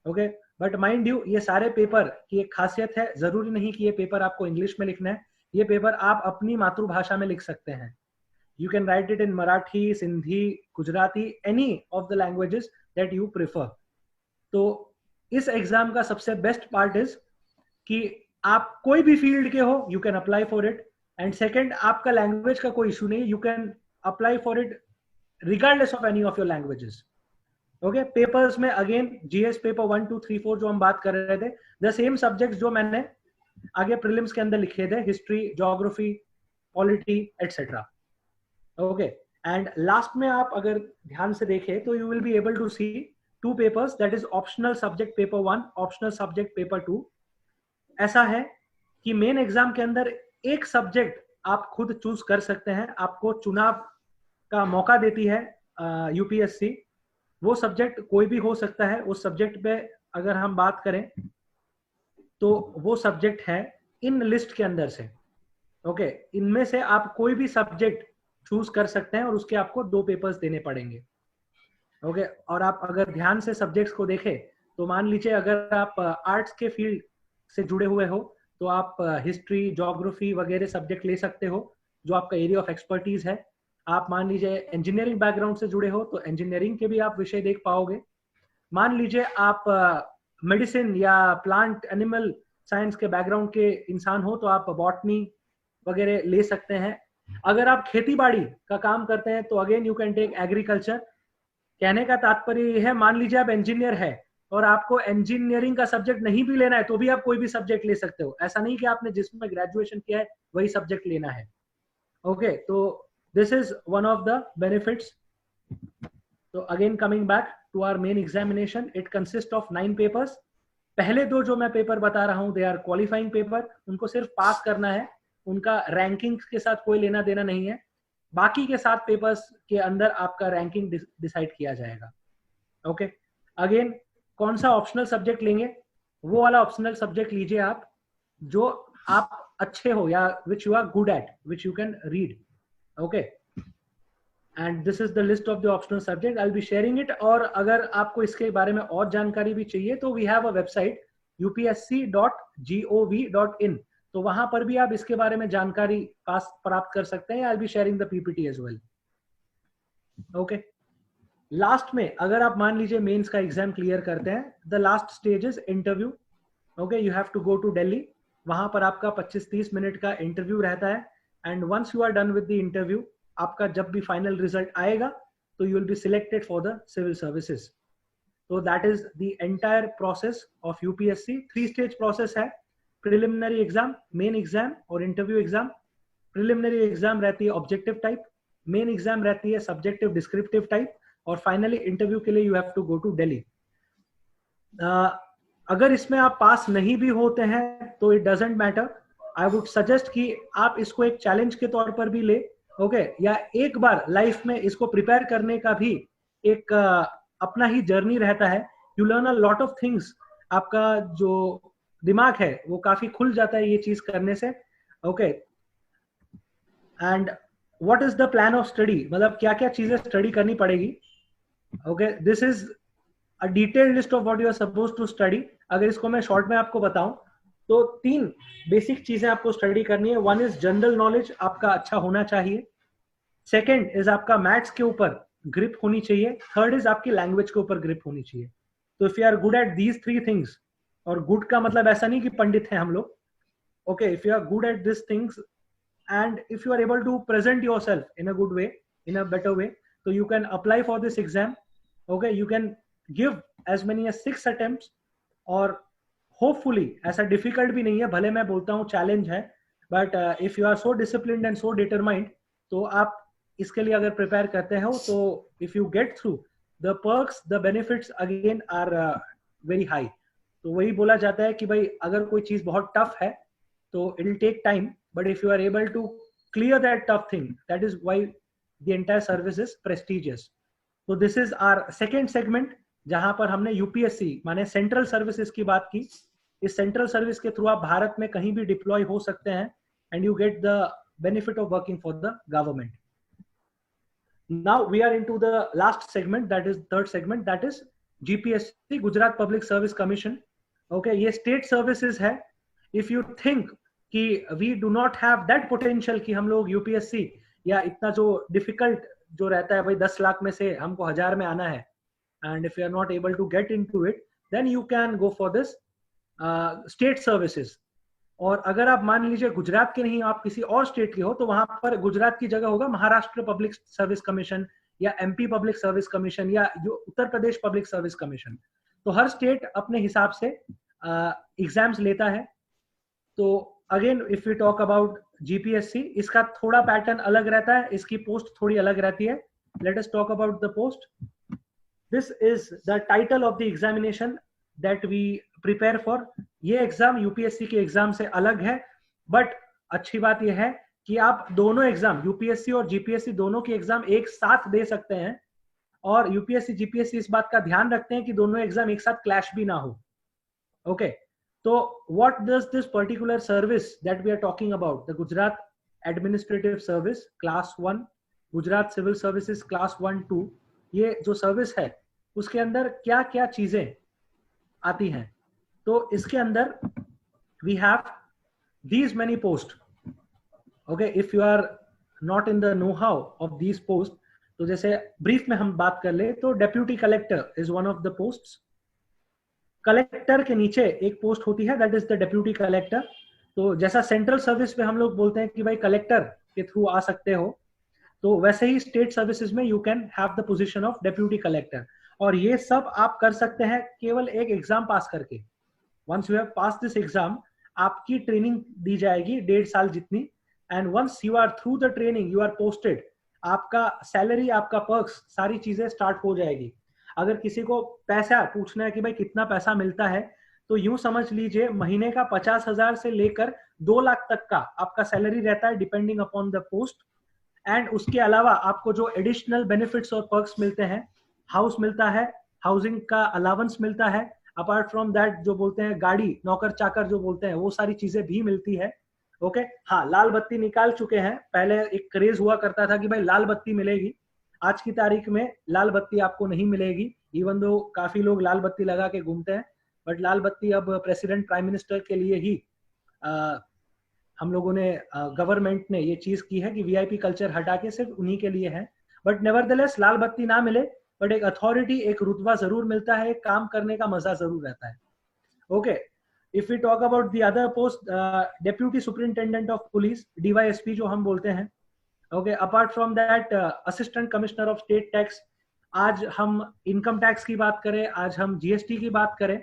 Okay, but mind you, ये सारे paper की एक खासियत है, जरूरी नहीं कि ये पेपर आपको इंग्लिश में लिखना है. ये पेपर आप अपनी मातृभाषा में लिख सकते हैं. You can write it in Marathi, Sindhi, Gujarati, any of the languages that you prefer. तो इस एग्जाम का सबसे बेस्ट पार्ट इज कि आप कोई भी फील्ड के हो, you can apply for it. And second, आपका लैंग्वेज का कोई इशू नहीं, you can apply for it regardless of any of your languages. Okay, papers में अगेन जीएस पेपर 1, 2, 3, 4 जो हम बात कर रहे थे, द सेम सब्जेक्ट्स जो मैंने आगे प्रीलिम्स के अंदर लिखे थे, history, geography, polity, etcetera. Okay, and last में आप अगर ध्यान से देखें तो you will be able to see 2 papers, that is optional subject paper 1, optional subject paper 2. ऐसा है कि मेन एग्जाम के अंदर एक सब्जेक्ट आप खुद चूज कर सकते हैं, आपको चुनाव का मौका देती है यूपीएससी. वो सब्जेक्ट कोई भी हो सकता है. उस सब्जेक्ट पे अगर हम बात करें तो वो सब्जेक्ट है इन लिस्ट के अंदर से. ओके, इनमें से आप कोई भी सब्जेक्ट चूज कर सकते हैं और उसके आपको 2 पेपर्स देने पड़ेंगे. ओके, और आप अगर ध्यान से सब्जेक्ट्स को देखें तो मान लीजिए अगर आप आर्ट्स के फील्ड से जुड़े हुए हो तो आप हिस्ट्री, ज्योग्राफी वगैरह सब्जेक्ट ले सकते हो जो आपका एरिया ऑफ एक्सपर्टीज है. आप मान लीजिए इंजीनियरिंग बैकग्राउंड से जुड़े हो तो इंजीनियरिंग के भी आप विषय देख पाओगे. मान लीजिए आप मेडिसिन या प्लांट एनिमल साइंस के बैकग्राउंड के इंसान हो तो आप बॉटनी वगैरह ले सकते हैं. अगर आप खेती बाड़ी का काम करते हैं तो again you can take agriculture. कहने का तात्पर्य यह है, मान लीजिए आप इंजीनियर है और आपको इंजीनियरिंग का सब्जेक्ट नहीं भी लेना है तो भी आप कोई भी सब्जेक्ट ले सकते हो. ऐसा नहीं कि आपने जिसमें ग्रेजुएशन किया है वही सब्जेक्ट लेना है. ओके, तो this is one of the benefits. तो again coming back to our main examination, it consist of 9 papers. पहले 2 जो मैं पेपर बता रहा हूं, दे आर क्वालिफाइंग पेपर. उनको सिर्फ पास करना है, उनका रैंकिंग के साथ कोई लेना देना नहीं है. बाकी के 7 पेपर्स के अंदर आपका रैंकिंग डिसाइड किया जाएगा. ओके, अगेन कौन सा ऑप्शनल सब्जेक्ट लेंगे, वो वाला ऑप्शनल सब्जेक्ट लीजिए आप जो आप अच्छे हो या which you are good at, which you can read. Okay, and this is the list of the optional subject. I will be sharing it. और अगर आपको इसके बारे में और जानकारी भी चाहिए तो we have a website upsc.gov.in. तो वहां पर भी आप इसके बारे में जानकारी प्राप्त कर सकते हैं. I will be sharing the PPT as well. Okay, last में अगर आप मान लीजिए मेंस का एग्जाम क्लियर करते हैं, the last stage is interview. Okay, you have to go to Delhi. वहां पर आपका 25-30 मिनट का इंटरव्यू रहता है. And once you are done with the interview, आपका जब भी फाइनल रिजल्ट आएगा तो you will be selected for the civil services. तो that is the entire process of UPSC. 3 stage process है. प्रिलिमिनरी एग्जाम, मेन एग्जाम और interview exam. Preliminary exam रहती है ऑब्जेक्टिव टाइप, मेन एग्जाम रहती है subjective descriptive type, और finally interview के लिए you have to go to Delhi. अगर इसमें आप पास नहीं भी होते हैं तो it doesn't matter. I would suggest कि आप इसको एक चैलेंज के तौर पर भी ले. ओके, या एक बार लाइफ में इसको प्रिपेयर करने का भी एक अपना ही जर्नी रहता है. You learn a lot of things. आपका जो दिमाग है वो काफी खुल जाता है ये चीज करने से. Okay, and what is the plan of study, मतलब क्या क्या चीजें स्टडी करनी पड़ेगी. Okay, this is a detailed list of what you are supposed to study. अगर इसको मैं शॉर्ट में आपको बताऊं तो 3 बेसिक चीजें आपको स्टडी करनी है. 1 इज जनरल नॉलेज, आपका अच्छा होना चाहिए. सेकंड इज आपका मैथ्स के ऊपर ग्रिप होनी चाहिए. थर्ड इज आपकी लैंग्वेज के ऊपर ग्रिप होनी चाहिए. तो if you are good at these 3 things, और गुड का मतलब ऐसा नहीं कि पंडित हैं हम लोग. Okay, if you are good at this things and if you are able to present yourself in a good way, in a better way, so you can apply for this exam. Okay, you can give as many as 6 attempts, और hopefully ऐसा difficult भी नहीं है, भले मैं बोलता हूँ challenge है, but if you are so disciplined and so determined, तो आप इसके लिए अगर प्रिपेयर करते हो तो if you get through, the perks, the benefits again are very high. तो वही बोला जाता है कि भाई अगर कोई चीज बहुत टफ है तो it will take time, but if you are able to clear that tough thing, that is why the entire service is prestigious. तो this is our second segment, जहां पर हमने यूपीएससी माने सेंट्रल सर्विसेज की बात की. इस सेंट्रल सर्विस के थ्रू आप भारत में कहीं भी डिप्लॉय हो सकते हैं and you get the benefit of working for the government. Now we are into the last segment, that is third segment, that is GPSC, Gujarat Public Service Commission. Okay, ये state services है. If you think कि we do not have that potential कि हम लोग UPSC या इतना जो difficult जो रहता है भाई 10 लाख में से हमको 1000 में आना है, and if you are not able to get into it, then you can go for this state services. और अगर आप मान लीजिए गुजरात के नहीं, आप किसी और स्टेट के हो, तो वहां पर गुजरात की जगह होगा महाराष्ट्र पब्लिक सर्विस कमीशन या एमपी पब्लिक सर्विस कमीशन या जो Uttar Pradesh public service commission. तो हर स्टेट अपने हिसाब से एग्जाम्स लेता है. तो again if you talk about GPSC, इसका थोड़ा पैटर्न अलग रहता है, इसकी पोस्ट थोड़ी अलग रहती है. Let us talk about the post. This is the title of the examination that we prepare for. ये एग्जाम यूपीएससी के एग्जाम से अलग है, बट अच्छी बात यह है कि आप दोनों एग्जाम, यूपीएससी और जीपीएससी दोनों के एग्जाम एक साथ दे सकते हैं. और यूपीएससी जीपीएससी इस बात का ध्यान रखते हैं कि दोनों एग्जाम एक साथ क्लैश भी ना हो. ओके, तो what does this particular service that we are talking about, the Gujarat administrative service class 1, Gujarat civil services class 1-2, ये जो सर्विस है उसके अंदर क्या क्या चीजें आती हैं. तो इसके अंदर we have these many post. Okay, if you are not in the know how of these post, तो जैसे ब्रीफ में हम बात कर ले तो deputy collector is one of the posts. Collector के नीचे एक पोस्ट होती है, that is the deputy collector. तो जैसा सेंट्रल सर्विस में हम लोग बोलते हैं कि भाई कलेक्टर के थ्रू आ सकते हो, तो वैसे ही स्टेट सर्विसेज में you can have the position of deputy collector. और ये सब आप कर सकते हैं केवल एक एग्जाम पास करके. Once you have passed this exam, आपकी ट्रेनिंग दी जाएगी 1.5 साल जितनी, and once you are through the training, you are posted. आपका सैलरी, आपका पर्क्स, सारी चीजें स्टार्ट हो जाएगी. अगर किसी को पैसा पूछना है कि भाई कितना पैसा मिलता है, तो यूं समझ लीजिए महीने का 50,000 से लेकर 2 लाख तक का आपका सैलरी रहता है, depending upon the post. And उसके अलावा आपको जो एडिशनल बेनिफिट्स और पर्क्स मिलते हैं, हाउस मिलता है, हाउसिंग का अलाउंस मिलता है, अपार्ट फ्रॉम दैट जो बोलते हैं गाड़ी, नौकर चाकर जो बोलते हैं, वो सारी चीजें भी मिलती है. ओके, हाँ, लाल बत्ती निकाल चुके हैं. पहले एक क्रेज हुआ करता था कि भाई लाल बत्ती मिलेगी. आज की तारीख में लाल बत्ती आपको नहीं मिलेगी, इवन दो काफी लोग लाल बत्ती लगा के घूमते हैं, बट लाल बत्ती अब प्रेसिडेंट, प्राइम मिनिस्टर के लिए ही हम लोगों ने, गवर्नमेंट ने ये चीज की है कि वीआईपी कल्चर हटा के सिर्फ उन्हीं के लिए है. बट नेवरदलेस लाल बत्ती ना मिले, बट एक अथॉरिटी, एक रुतबा जरूर मिलता है, एक काम करने का मजा जरूर रहता है. Okay, if we talk about the other post, deputy superintendent of police, DYSP जो हम बोलते हैं. Okay, apart from that assistant commissioner of state tax. आज हम इनकम टैक्स की बात करें, आज हम जीएसटी की बात करें.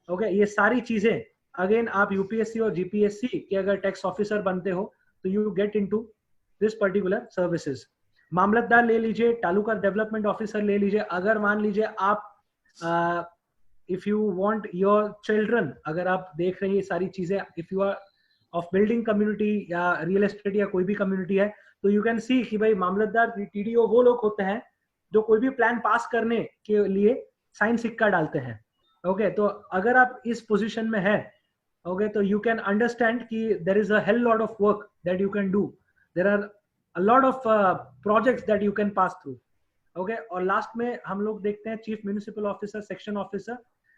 ओके, ये सारी चीजें अगेन आप यूपीएससी और जीपीएससी के अगर टैक्स ऑफिसर बनते हो तो you get into this particular services. मामलतदार ले लीजिए, तालुका डेवलपमेंट ऑफिसर ले लीजिए. अगर मान लीजिए आप if you want your children, अगर आप देख रहे हैं ये सारी चीजें, if you are of building community या रियल एस्टेट या कोई भी कम्युनिटी है, तो यू कैन सी कि भाई मामलतदार, टीडीओ वो लोग होते हैं जो कोई भी प्लान पास करने के लिए साइन सिक्का डालते हैं. ओके, तो अगर आप इस पोजीशन में है, ओके, तो यू कैन अंडरस्टैंड कि there is a hell lot of work that you can do. There are a lot of projects that you can pass through. Okay, और लास्ट में हम लोग देखते हैं chief municipal officer, section officer.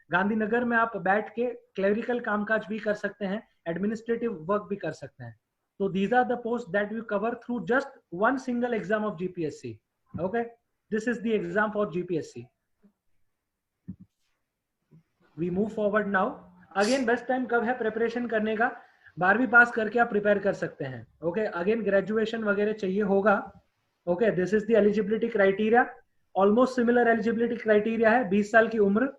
Gandhinagar में आप बैठ के क्लेरिकल कामकाज भी कर सकते हैं, एडमिनिस्ट्रेटिव वर्क भी कर सकते हैं. तो these are the posts that we cover through just one single exam of GPSC. Okay, this is the exam for GPSC. We move forward now. Again, best time कब है प्रिपरेशन करने का? 12वीं पास करके आप प्रिपेयर कर सकते हैं. ओके, अगेन ग्रेजुएशन वगैरह चाहिए होगा. Okay, this is the eligibility criteria. Almost similar eligibility criteria है, 20 साल की उम्र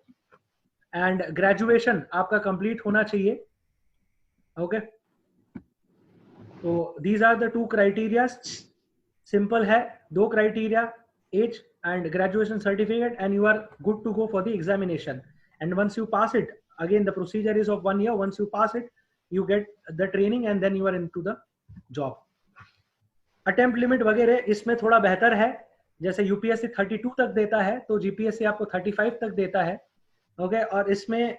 एंड ग्रेजुएशन आपका कंप्लीट होना चाहिए. ओके, तो these are the two criteria. Simple है, दो criteria, age and graduation certificate, and you are good to go for the examination. And once you pass it, again the procedure is of 1 year. Once you pass it, you get the training and then you are into the job. Attempt limit वगैरह इसमें थोड़ा बेहतर है, जैसे UPSC 32 तक देता है तो जीपीएससी आपको 35 तक देता है. ओके, और इसमें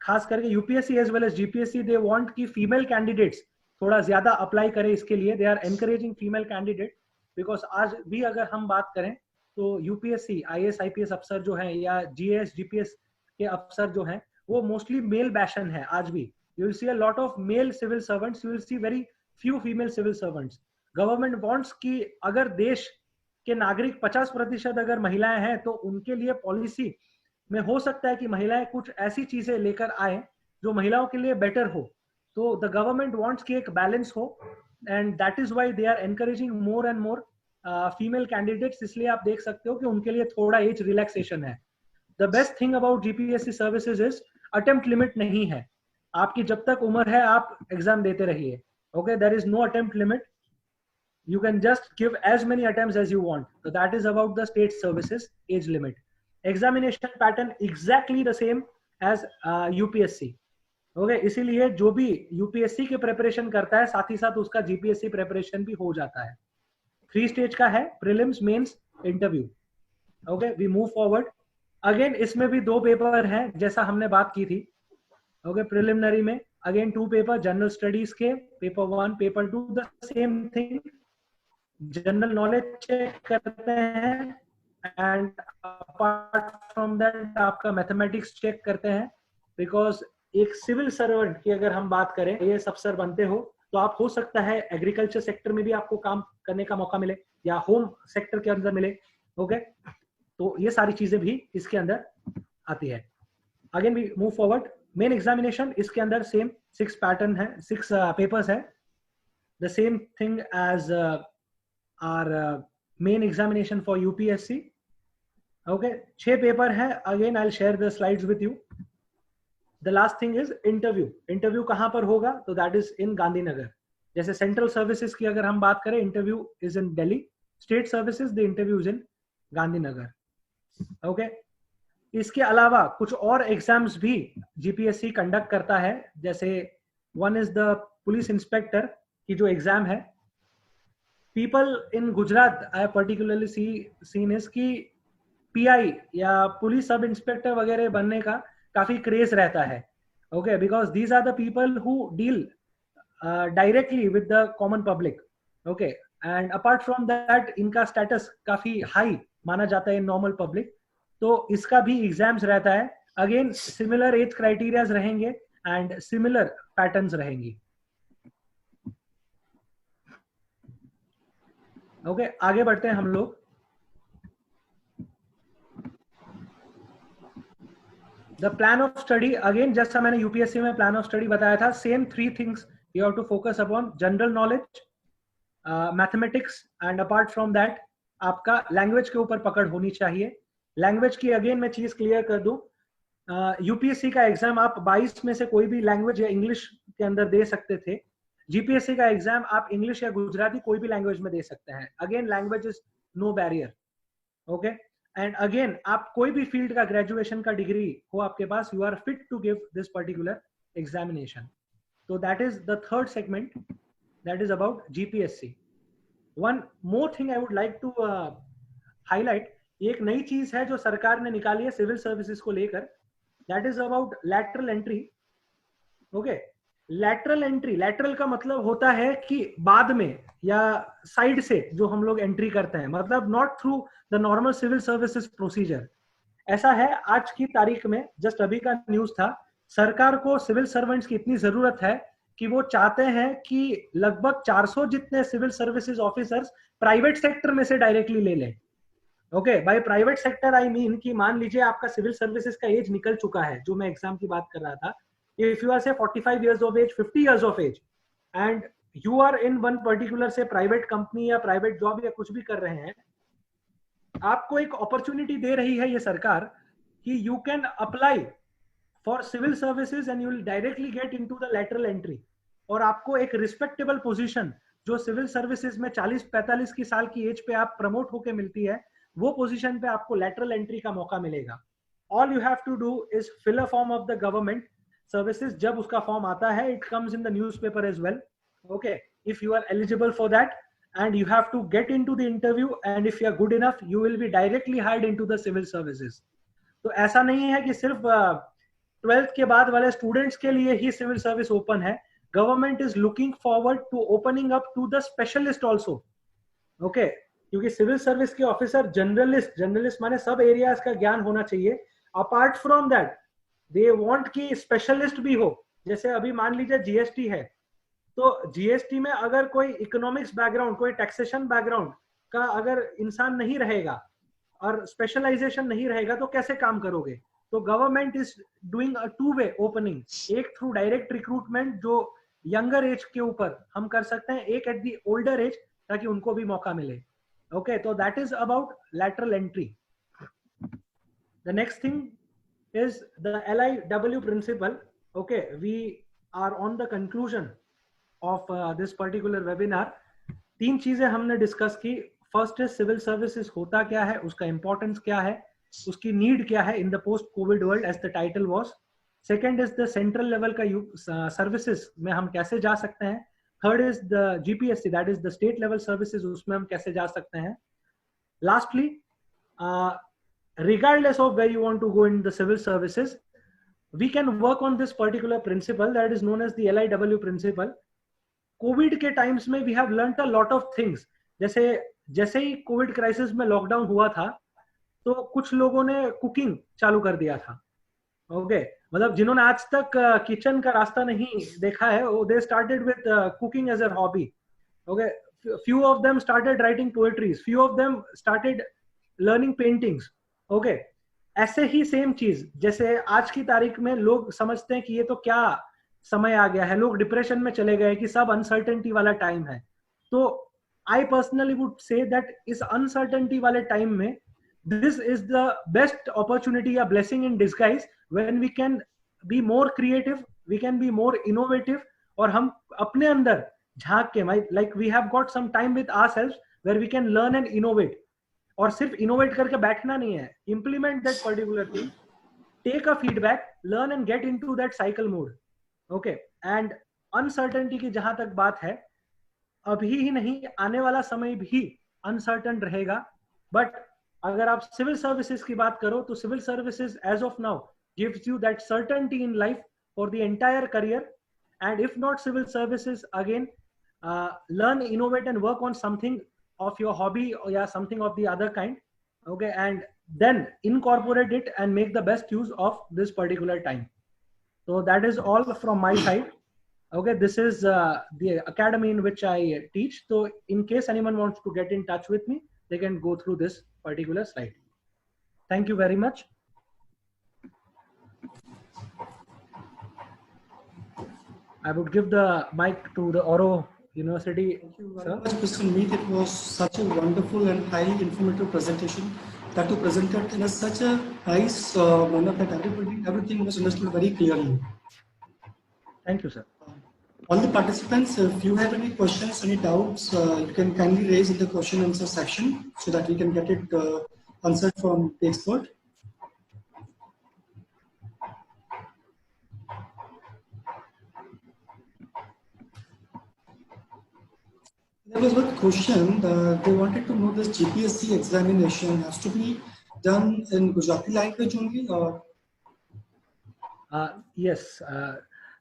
खास करके UPSC as well as GPSC they want कि फीमेल कैंडिडेट्स थोड़ा ज्यादा अप्लाई करें. इसके लिए they are encouraging female candidate, because आज भी अगर हम बात करें तो यूपीएससी आईएएस आईपीएस अफसर जो हैं या जीएस जीपीएस के अफसर जो हैं वो मोस्टली मेल बैशन है. आज भी you will see a lot of male civil servants, you will see very few female civil servants. Government wants कि अगर देश के नागरिक 50% अगर महिलाएं हैं तो उनके लिए पॉलिसी में हो सकता है कि महिलाएं कुछ ऐसी चीजें लेकर आए जो महिलाओं के लिए बेटर हो. तो द गवर्नमेंट वांट्स कि एक बैलेंस हो, and that is why they are encouraging more and more female candidates. इसलिए आप देख सकते हो कि उनके लिए थोड़ा एज रिलैक्सेशन है. The best thing about GPSC services is attempt limit नहीं है. आपकी जब तक उम्र है आप एग्जाम देते रहिए. Okay, there is no attempt limit. You can just give as many attempts as you want. So that is about the state services age limit. Examination pattern exactly the same as UPSC. Okay, इसीलिए जो भी UPSC के preparation करता है साथ ही साथ उसका GPSC preparation भी हो जाता है. 3 स्टेज का है, prelims, mains, interview. Okay, we move forward. Again इसमें भी 2 पेपर हैं जैसा हमने बात की थी. ओके, प्रिलिमिनरी में अगेन 2 पेपर जनरल स्टडीज के, paper 1 paper 2 the same thing. General knowledge check करते हैं एंड अपार्ट फ्रॉम दैट आपका मैथमेटिक्स चेक करते हैं. बिकॉज एक सिविल सर्वेंट की अगर हम बात करें, ये अफसर बनते हो तो आप हो सकता है एग्रीकल्चर सेक्टर में भी आपको काम करने का मौका मिले या होम सेक्टर के अंदर मिले. ओके, तो ये सारी चीजें भी इसके अंदर आती है. Again we move forward. Main examination इसके अंदर सेम 6 पैटर्न है, 6 पेपर्स है. The same thing as our main examination for UPSC. Okay, 6 paper है. Again I'll share the slides with you. The last thing is interview. Interview कहाँ पर होगा? तो that is in Gandhinagar. जैसे सेंट्रल सर्विसेज की अगर हम बात करें, interview is in Delhi. State services the interview is in Gandhinagar. Okay, इसके अलावा कुछ और एग्जाम्स भी जीपीएससी कंडक्ट करता है. जैसे one is the police inspector की जो एग्जाम है. People in Gujarat I have particularly seen is कि PI या पुलिस सब इंस्पेक्टर वगैरह बनने का काफी क्रेज रहता है. Okay, because these are the people who deal directly with the common public. Okay, and apart from that इनका status काफी हाई माना जाता है नॉर्मल पब्लिक. तो इसका भी एग्जाम्स रहता है. अगेन सिमिलर एज क्राइटेरियाज रहेंगे एंड सिमिलर पैटर्न्स रहेंगी. ओके, आगे बढ़ते हैं हम लोग. The plan of study, again जैसा मैंने यूपीएससी में प्लान ऑफ स्टडी बताया था, same 3 things you have to focus upon. General knowledge, mathematics and apart from that आपका लैंग्वेज के ऊपर पकड़ होनी चाहिए. लैंग्वेज की अगेन मैं चीज क्लियर कर दूं, यूपीएससी का एग्जाम आप 22 में से कोई भी लैंग्वेज या इंग्लिश के अंदर दे सकते थे. जीपीएससी का एग्जाम आप इंग्लिश या गुजराती कोई भी लैंग्वेज में दे सकते हैं. Again language is no barrier. Okay, and again आप कोई भी फील्ड का ग्रेजुएशन का डिग्री हो आपके पास, you are fit to give this particular examination. तो that is the third segment, that is about GPSC. One more thing I would like to highlight, एक नई चीज है जो सरकार ने निकाली है सिविल सर्विसेज को लेकर, that is about lateral entry. Okay, lateral entry, lateral का मतलब होता है कि बाद में या साइड से जो हम लोग एंट्री करते हैं, मतलब not through the normal civil services procedure. ऐसा है आज की तारीख में, जस्ट अभी का न्यूज था, सरकार को सिविल सर्वेंट्स की इतनी जरूरत है कि वो चाहते हैं कि लगभग 400 जितने civil services officers private sector में से डायरेक्टली ले लें. Okay, by private sector I mean कि मान लीजिए आपका सिविल सर्विसेज का एज निकल चुका है, जो मैं एग्जाम की बात कर रहा था. If you are say 45 years of age, 50 years of age, and you are in one particular say private company या private job या कुछ भी कर रहे हैं, आपको एक opportunity दे रही है ये सरकार कि you can apply for civil services and you will directly get into the lateral entry. और आपको एक रिस्पेक्टेबल पोजीशन जो सिविल सर्विसेज में 40-45 की साल की एज पे आप प्रमोट होके मिलती है, वो पोजीशन पे आपको लैटरल एंट्री का मौका मिलेगा. All you have to do is fill a form of the government services. जब उसका फॉर्म आता है, it comes in the newspaper as well. Okay, if you are eligible for that and you have to get into the interview, and if you are good enough you will be directly hired into the civil services. तो ऐसा नहीं है कि सिर्फ 12th के बाद वाले students के लिए ही सिविल सर्विस ओपन है. Government is looking forward to opening up to the specialist also. Okay, क्योंकि सिविल सर्विस के ऑफिसर जनरलिस्ट माने सब एरियाज का ज्ञान होना चाहिए. Apart from that they want कि स्पेशलिस्ट भी हो. जैसे अभी मान लीजिए जीएसटी है, तो जीएसटी में अगर कोई इकोनॉमिक्स बैकग्राउंड, कोई टैक्सेशन बैकग्राउंड का अगर इंसान नहीं रहेगा और स्पेशलाइजेशन नहीं रहेगा तो कैसे काम करोगे. तो government is doing a two way opening, एक थ्रू डायरेक्ट रिक्रूटमेंट जो यंगर एज के ऊपर हम कर सकते हैं, एक एट दी ओल्डर एज ताकि उनको भी मौका मिले. ओके, तो that is about lateral entry. The next thing is the LIW principle. Okay, we are on the conclusion of this particular webinar. 3 चीजें हमने डिस्कस की. फर्स्ट है सिविल सर्विसेज होता क्या है, उसका इंपॉर्टेंस क्या है, उसकी नीड क्या है in the post covid world as the title was. Second is the central level का सर्विसेज में हम कैसे जा सकते हैं. Third is the GPSC, that is the state level services, उसमें हम कैसे जा सकते हैं. Lastly, regardless of where you want to go in the civil services, we can work on this particular principle that is known as the LIW principle. Covid के times में we have learned a lot of things. जैसे ही covid crisis में lockdown हुआ था तो कुछ लोगों ने कुकिंग चालू कर दिया था. ओके, मतलब जिन्होंने आज तक किचन का रास्ता नहीं देखा है, they started with cooking as a hobby. Okay, few of them started writing poetries, few of them started learning paintings. Okay, ऐसे ही सेम चीज जैसे आज की तारीख में लोग समझते हैं कि ये तो क्या समय आ गया है, लोग डिप्रेशन में चले गए कि सब अनसर्टेनिटी वाला टाइम है. तो I personally would say that इस अनसर्टेनिटी वाले टाइम में this is the best opportunity या blessing in disguise when we can be more creative, we can be more innovative, और हम अपने अंदर झांक के like we have got some time with ourselves where we can learn and innovate. और सिर्फ innovate करके बैठना नहीं है, implement that particular thing, take a feedback, learn and get into that cycle mode. Okay, and uncertainty की जहां तक बात है, अभी ही नहीं आने वाला समय भी अनसर्टन रहेगा. बट अगर आप सिविल सर्विसेज की बात करो तो civil services as of now gives you that certainty in life for the entire career. And if not civil services, again learn, innovate and work on something of your hobby or yeah, something of the other kind. Okay, and then incorporate it and make the best use of this particular time. So that is all from my side. Okay, this is the academy in which I teach. So in case anyone wants to get in touch with me, they can go through this particular slide. Thank you very much. I would give the mic to the Oro University.
Thank you very much, Mr. Meet. It was such a wonderful and highly informative presentation that you presented in such a nice manner that everything was understood very clearly.
Thank you, sir.
All the participants, if you have any questions, any doubts, you can kindly raise in the question and answer section so that we can get it answered from the expert. There was one question. They wanted to know this GPSC examination has to be done in Gujarati language only, or?
Yes,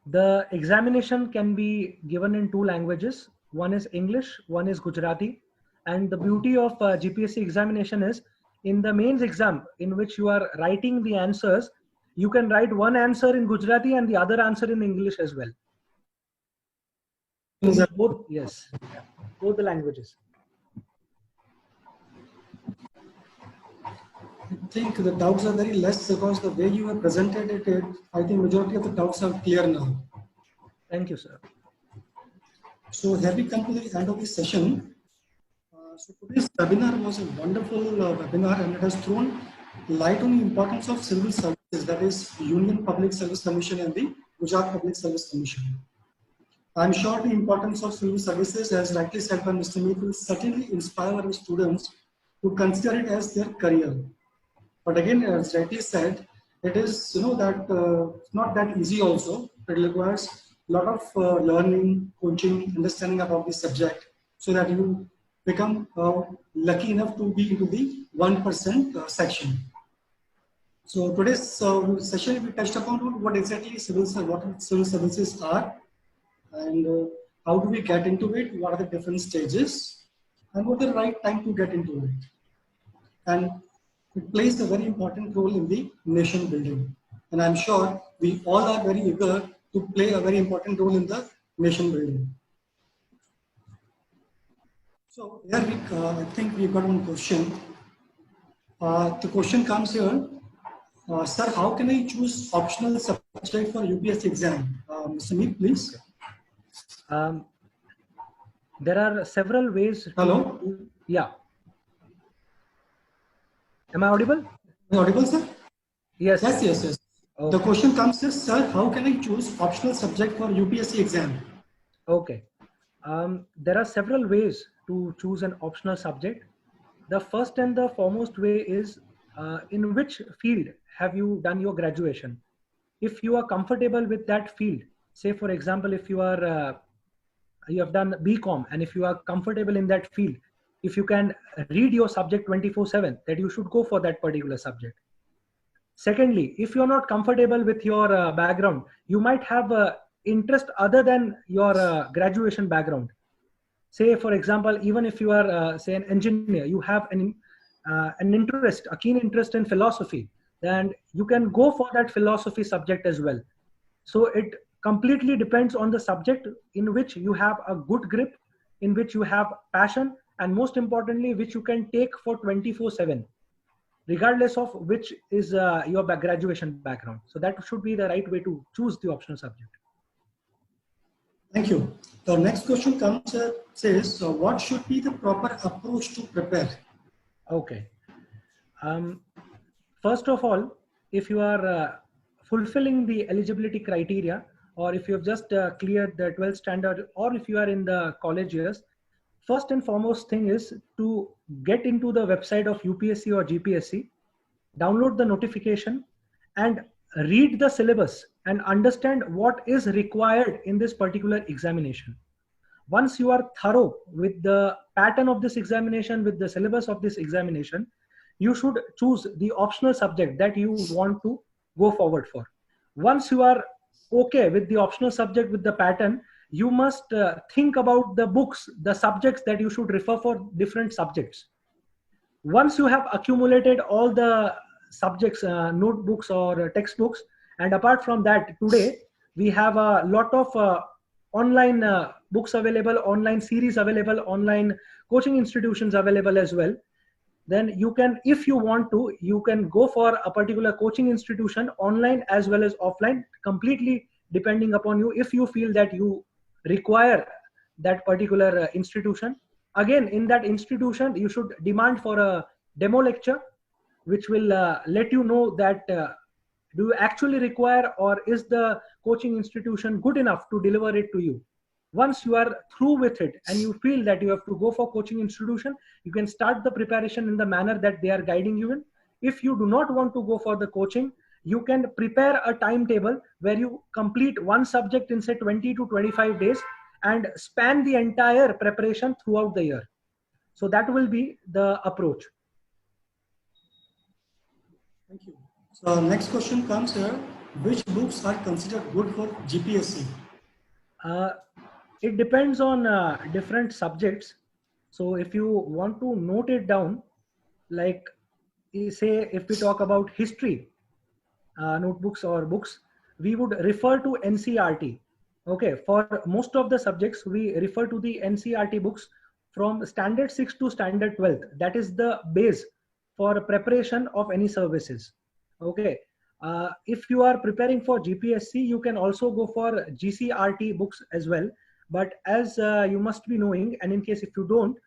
the examination can be given in 2 languages. One is English, one is Gujarati. And the beauty of GPSC examination is in the mains exam in which you are writing the answers, you can write one answer in Gujarati and the other answer in English as well. Both, yes, both the languages.
I think the doubts are very less because the way you have presented it, I think majority of the doubts are clear now.
Thank you, sir.
So here we come to the end of this session. So today's webinar was a wonderful webinar, and it has thrown light on the importance of civil services, that is Union Public Service Commission and the Gujarat Public Service Commission. I'm sure the importance of civil services, as rightly said by Mr. Meet, will certainly inspire our students to consider it as their career. But again, as rightly said, it is that it's not that easy also. It requires a lot of learning, coaching, understanding about the subject, so that you become lucky enough to be into the 1% section. So today's session we touched upon what exactly civil services are, and how do we get into it, what are the different stages, and what is the right time to get into it. And it plays a very important role in the nation building. And I'm sure we all are very eager to play a very important role in the nation building. So here I think we got one question. The question comes here. Sir, how can I choose optional subject for UPSC exam? Mr. Meet, please.
There are several ways.
Hello?
Yeah. Am I audible?
Am I audible, sir?
Yes.
Yes. Okay. The question comes is, sir, how can I choose optional subject for UPSC exam?
Okay. There are several ways to choose an optional subject. The first and the foremost way is in which field have you done your graduation? If you are comfortable with that field, say for example, if you are you have done BCom and if you are comfortable in that field, if you can read your subject 24/7, that you should go for that particular subject. Secondly, if you're not comfortable with your background, you might have interest other than your graduation background. Say for example, even if you are say an engineer, you have an interest, a keen interest in philosophy, then you can go for that philosophy subject as well. So it completely depends on the subject in which you have a good grip, in which you have passion, and most importantly, which you can take for 24/7, regardless of which is your graduation background. So that should be the right way to choose the optional subject.
Thank you. The next question comes says, what should be the proper approach to prepare?
Okay. First of all, if you are fulfilling the eligibility criteria, or if you have just cleared the 12th standard, or if you are in the college years, first and foremost thing is to get into the website of UPSC or GPSC, download the notification and read the syllabus and understand what is required in this particular examination. Once you are thorough with the pattern of this examination, with the syllabus of this examination, you should choose the optional subject that you want to go forward for. Once you are okay with the optional subject, with the pattern, you must think about the books, the subjects that you should refer for different subjects. Once you have accumulated all the subjects, notebooks or textbooks, and apart from that, today we have a lot of online books available, online series available, online coaching institutions available as well. Then you can, if you want to, you can go for a particular coaching institution online as well as offline, completely depending upon you. If you feel that you require that particular institution, again in that institution you should demand for a demo lecture, which will let you know that do you actually require, or is the coaching institution good enough to deliver it to you. Once you are through with it and you feel that you have to go for coaching institution, you can start the preparation in the manner that they are guiding you in. If you do not want to go for the coaching, you can prepare a timetable where you complete one subject in say 20 to 25 days and span the entire preparation throughout the year. So that will be the approach.
Thank you. So next question comes here. Which books are considered good for GPSC?
It depends on different subjects. So if you want to note it down, like say if we talk about history notebooks or books, we would refer to NCERT. Okay, for most of the subjects we refer to the NCERT books from standard 6 to standard 12th. That is the base for preparation of any services. Okay, if you are preparing for GPSC, you can also go for GCRT books as well. But as you must be knowing, and in case if you don't,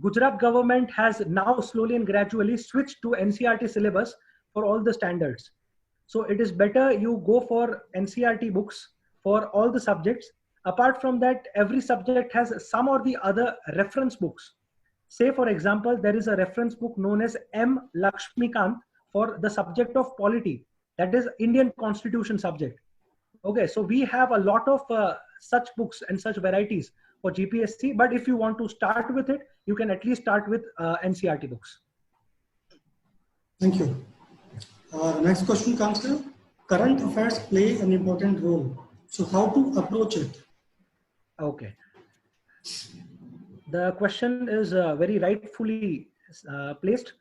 Gujarat government has now slowly and gradually switched to NCERT syllabus for all the standards. So it is better you go for NCERT books for all the subjects. Apart from that, every subject has some or the other reference books. Say, for example, there is a reference book known as M. Lakshmikant for the subject of polity, that is Indian Constitution subject. Okay, so we have a lot of such books and such varieties for GPSC, but if you want to start with it, you can at least start with NCERT books.
Thank you. The next question comes here. Current affairs play an important role. So how to approach it?
Okay. The question is very rightfully placed.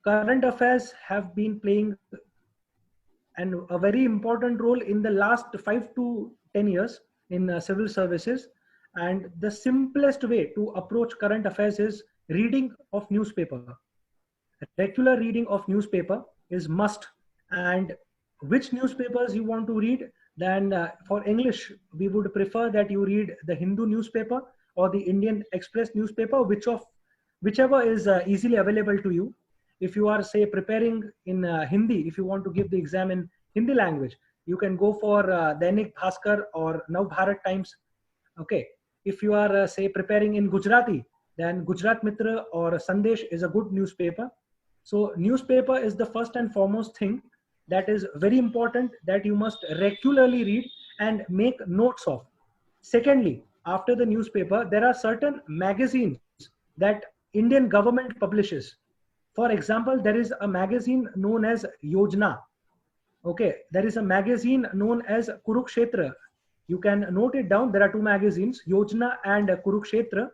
Current affairs have been playing a very important role in the last 5 to 10 years in civil services. And the simplest way to approach current affairs is reading of newspaper. Regular reading of newspaper is must. And which newspapers you want to read? Then for English, we would prefer that you read the Hindu newspaper or the Indian Express newspaper, whichever is easily available to you. If you are, say, preparing in Hindi, if you want to give the exam in Hindi language, you can go for Dainik Bhaskar or Nav Bharat Times. Okay. If you are, say, preparing in Gujarati, then Gujarat Mitra or Sandesh is a good newspaper. So newspaper is the first and foremost thing that is very important that you must regularly read and make notes of. Secondly, after the newspaper, there are certain magazines that Indian government publishes. For example, there is a magazine known as Yojana. Okay, there is a magazine known as Kurukshetra. You can note it down. There are two magazines, Yojana and Kurukshetra.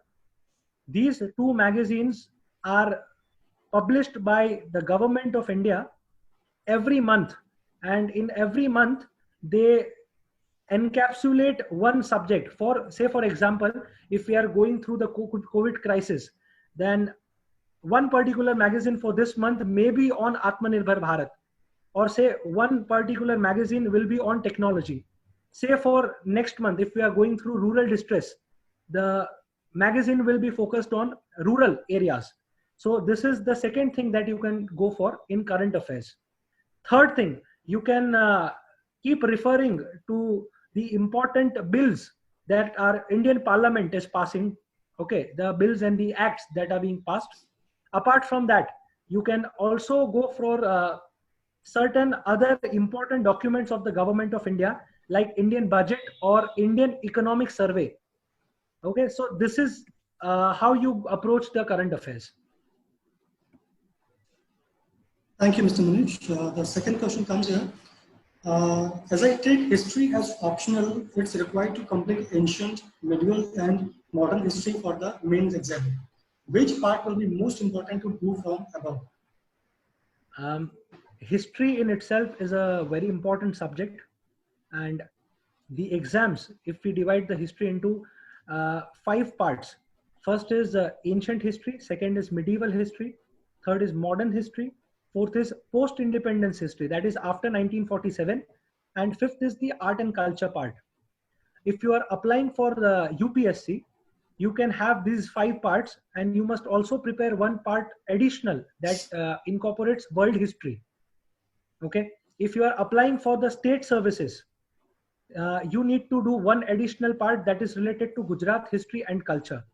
These two magazines are published by the government of India every month. And in every month, they encapsulate one subject. For example, if we are going through the COVID crisis, then one particular magazine for this month may be on Atmanirbhar Bharat, or say one particular magazine will be on technology. Say for next month, if we are going through rural distress, the magazine will be focused on rural areas. So this is the second thing that you can go for in current affairs. Third thing, you can keep referring to the important bills that our Indian Parliament is passing. Okay, the bills and the acts that are being passed. Apart from that, you can also go for certain other important documents of the government of India, like Indian budget or Indian economic survey. Okay, so this is how you approach the current affairs.
Thank you, Mr. Manish. The second question comes here. As I take history as optional, it's required to complete ancient, medieval, and modern history for the mains exam. Which part will be most important to do from above?
History in itself is a very important subject, and the exams, if we divide the history into 5 parts. First is ancient history, second is medieval history, third is modern history, fourth is post-independence history, that is after 1947, and fifth is the art and culture part. If you are applying for the UPSC, you can have these 5 parts, and you must also prepare one part additional that incorporates world history. Okay, if you are applying for the state services, you need to do one additional part that is related to Gujarat history and culture.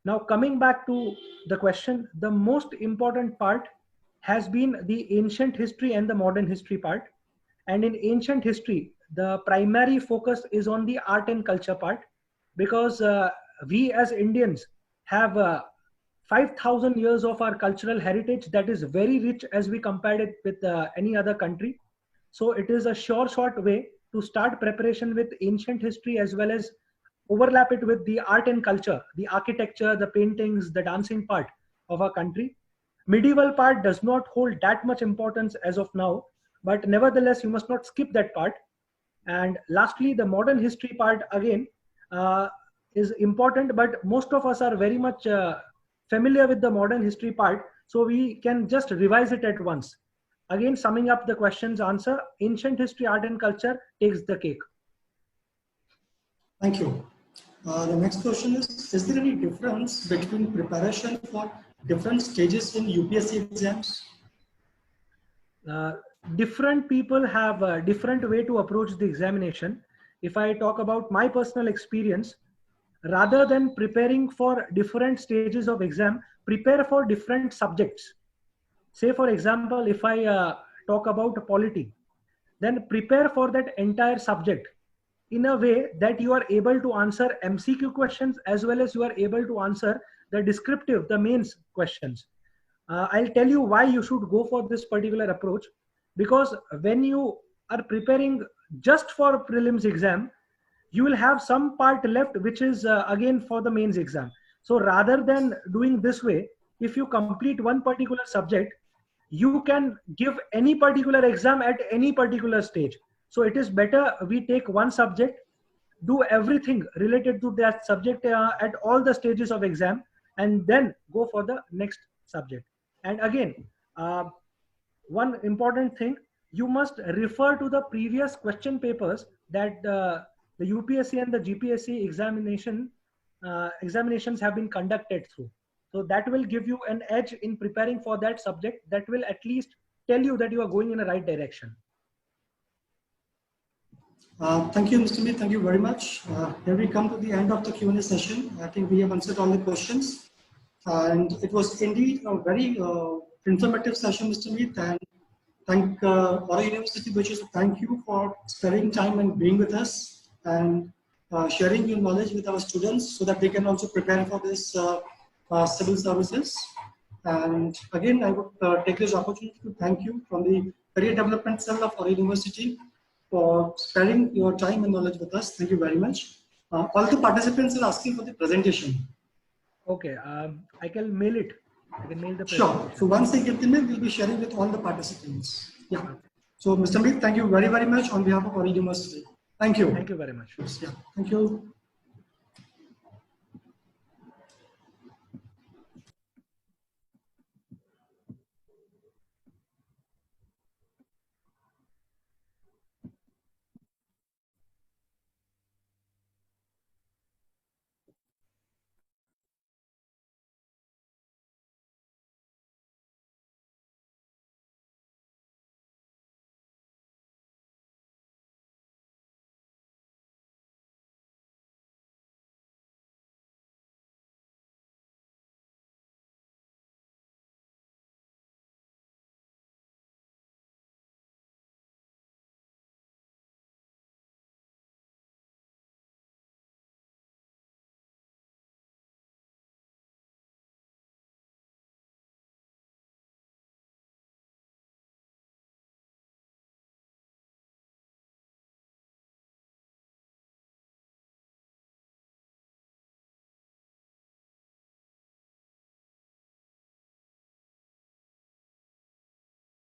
Now coming back to the question, the most important part has been the ancient history and the modern history part. And in ancient history, the primary focus is on the art and culture part, because we as Indians have 5,000 years of our cultural heritage that is very rich as we compare it with any other country. So it is a short way to start preparation with ancient history as well as overlap it with the art and culture, the architecture, the paintings, the dancing part of our country. Medieval part does not hold that much importance as of now, but nevertheless, you must not skip that part. And lastly, the modern history part again is important, but most of us are very much familiar with the modern history part, so we can just revise it at once. Again, summing up the question's answer, ancient history, art and culture takes the cake.
Thank you. The next question is there any difference between preparation for different stages in UPSC exams?
Different people have a different way to approach the examination. if I talk about my personal experience, rather than preparing for different stages of exam, prepare for different subjects. Say for example, if I talk about polity, then prepare for that entire subject in a way that you are able to answer MCQ questions as well as you are able to answer the descriptive, the mains questions. I'll tell you why you should go for this particular approach, because when you are preparing just for prelims exam, you will have some part left which is again for the mains exam. So rather than doing this way, if you complete one particular subject, you can give any particular exam at any particular stage. So it is better we take one subject, do everything related to that subject at all the stages of exam, and then go for the next subject. And again, one important thing, you must refer to the previous question papers that the UPSC and the GPSC examinations have been conducted through. So that will give you an edge in preparing for that subject. That will at least tell you that you are going in the right direction.
Thank you, Mr. Meet. Thank you very much. Here we come to the end of the Q&A session. I think we have answered all the questions. And it was indeed a very informative session, Mr. Meet. And thank Aurora University, which is thank you for spending time and being with us and sharing your knowledge with our students so that they can also prepare for this civil services. And again, I would take this opportunity to thank you from the Career Development Cell of Aurora University for sparing your time and knowledge with us. Thank you very much. All the participants are asking for the presentation.
Okay, I can mail it. I can mail the
presentation. Sure. So once I get the mail, we'll be sharing with all the participants. Yeah. So Mr. Meet, thank you very, very much on behalf of Aurora University. Thank you.
Thank you very much.
Yeah. Thank you.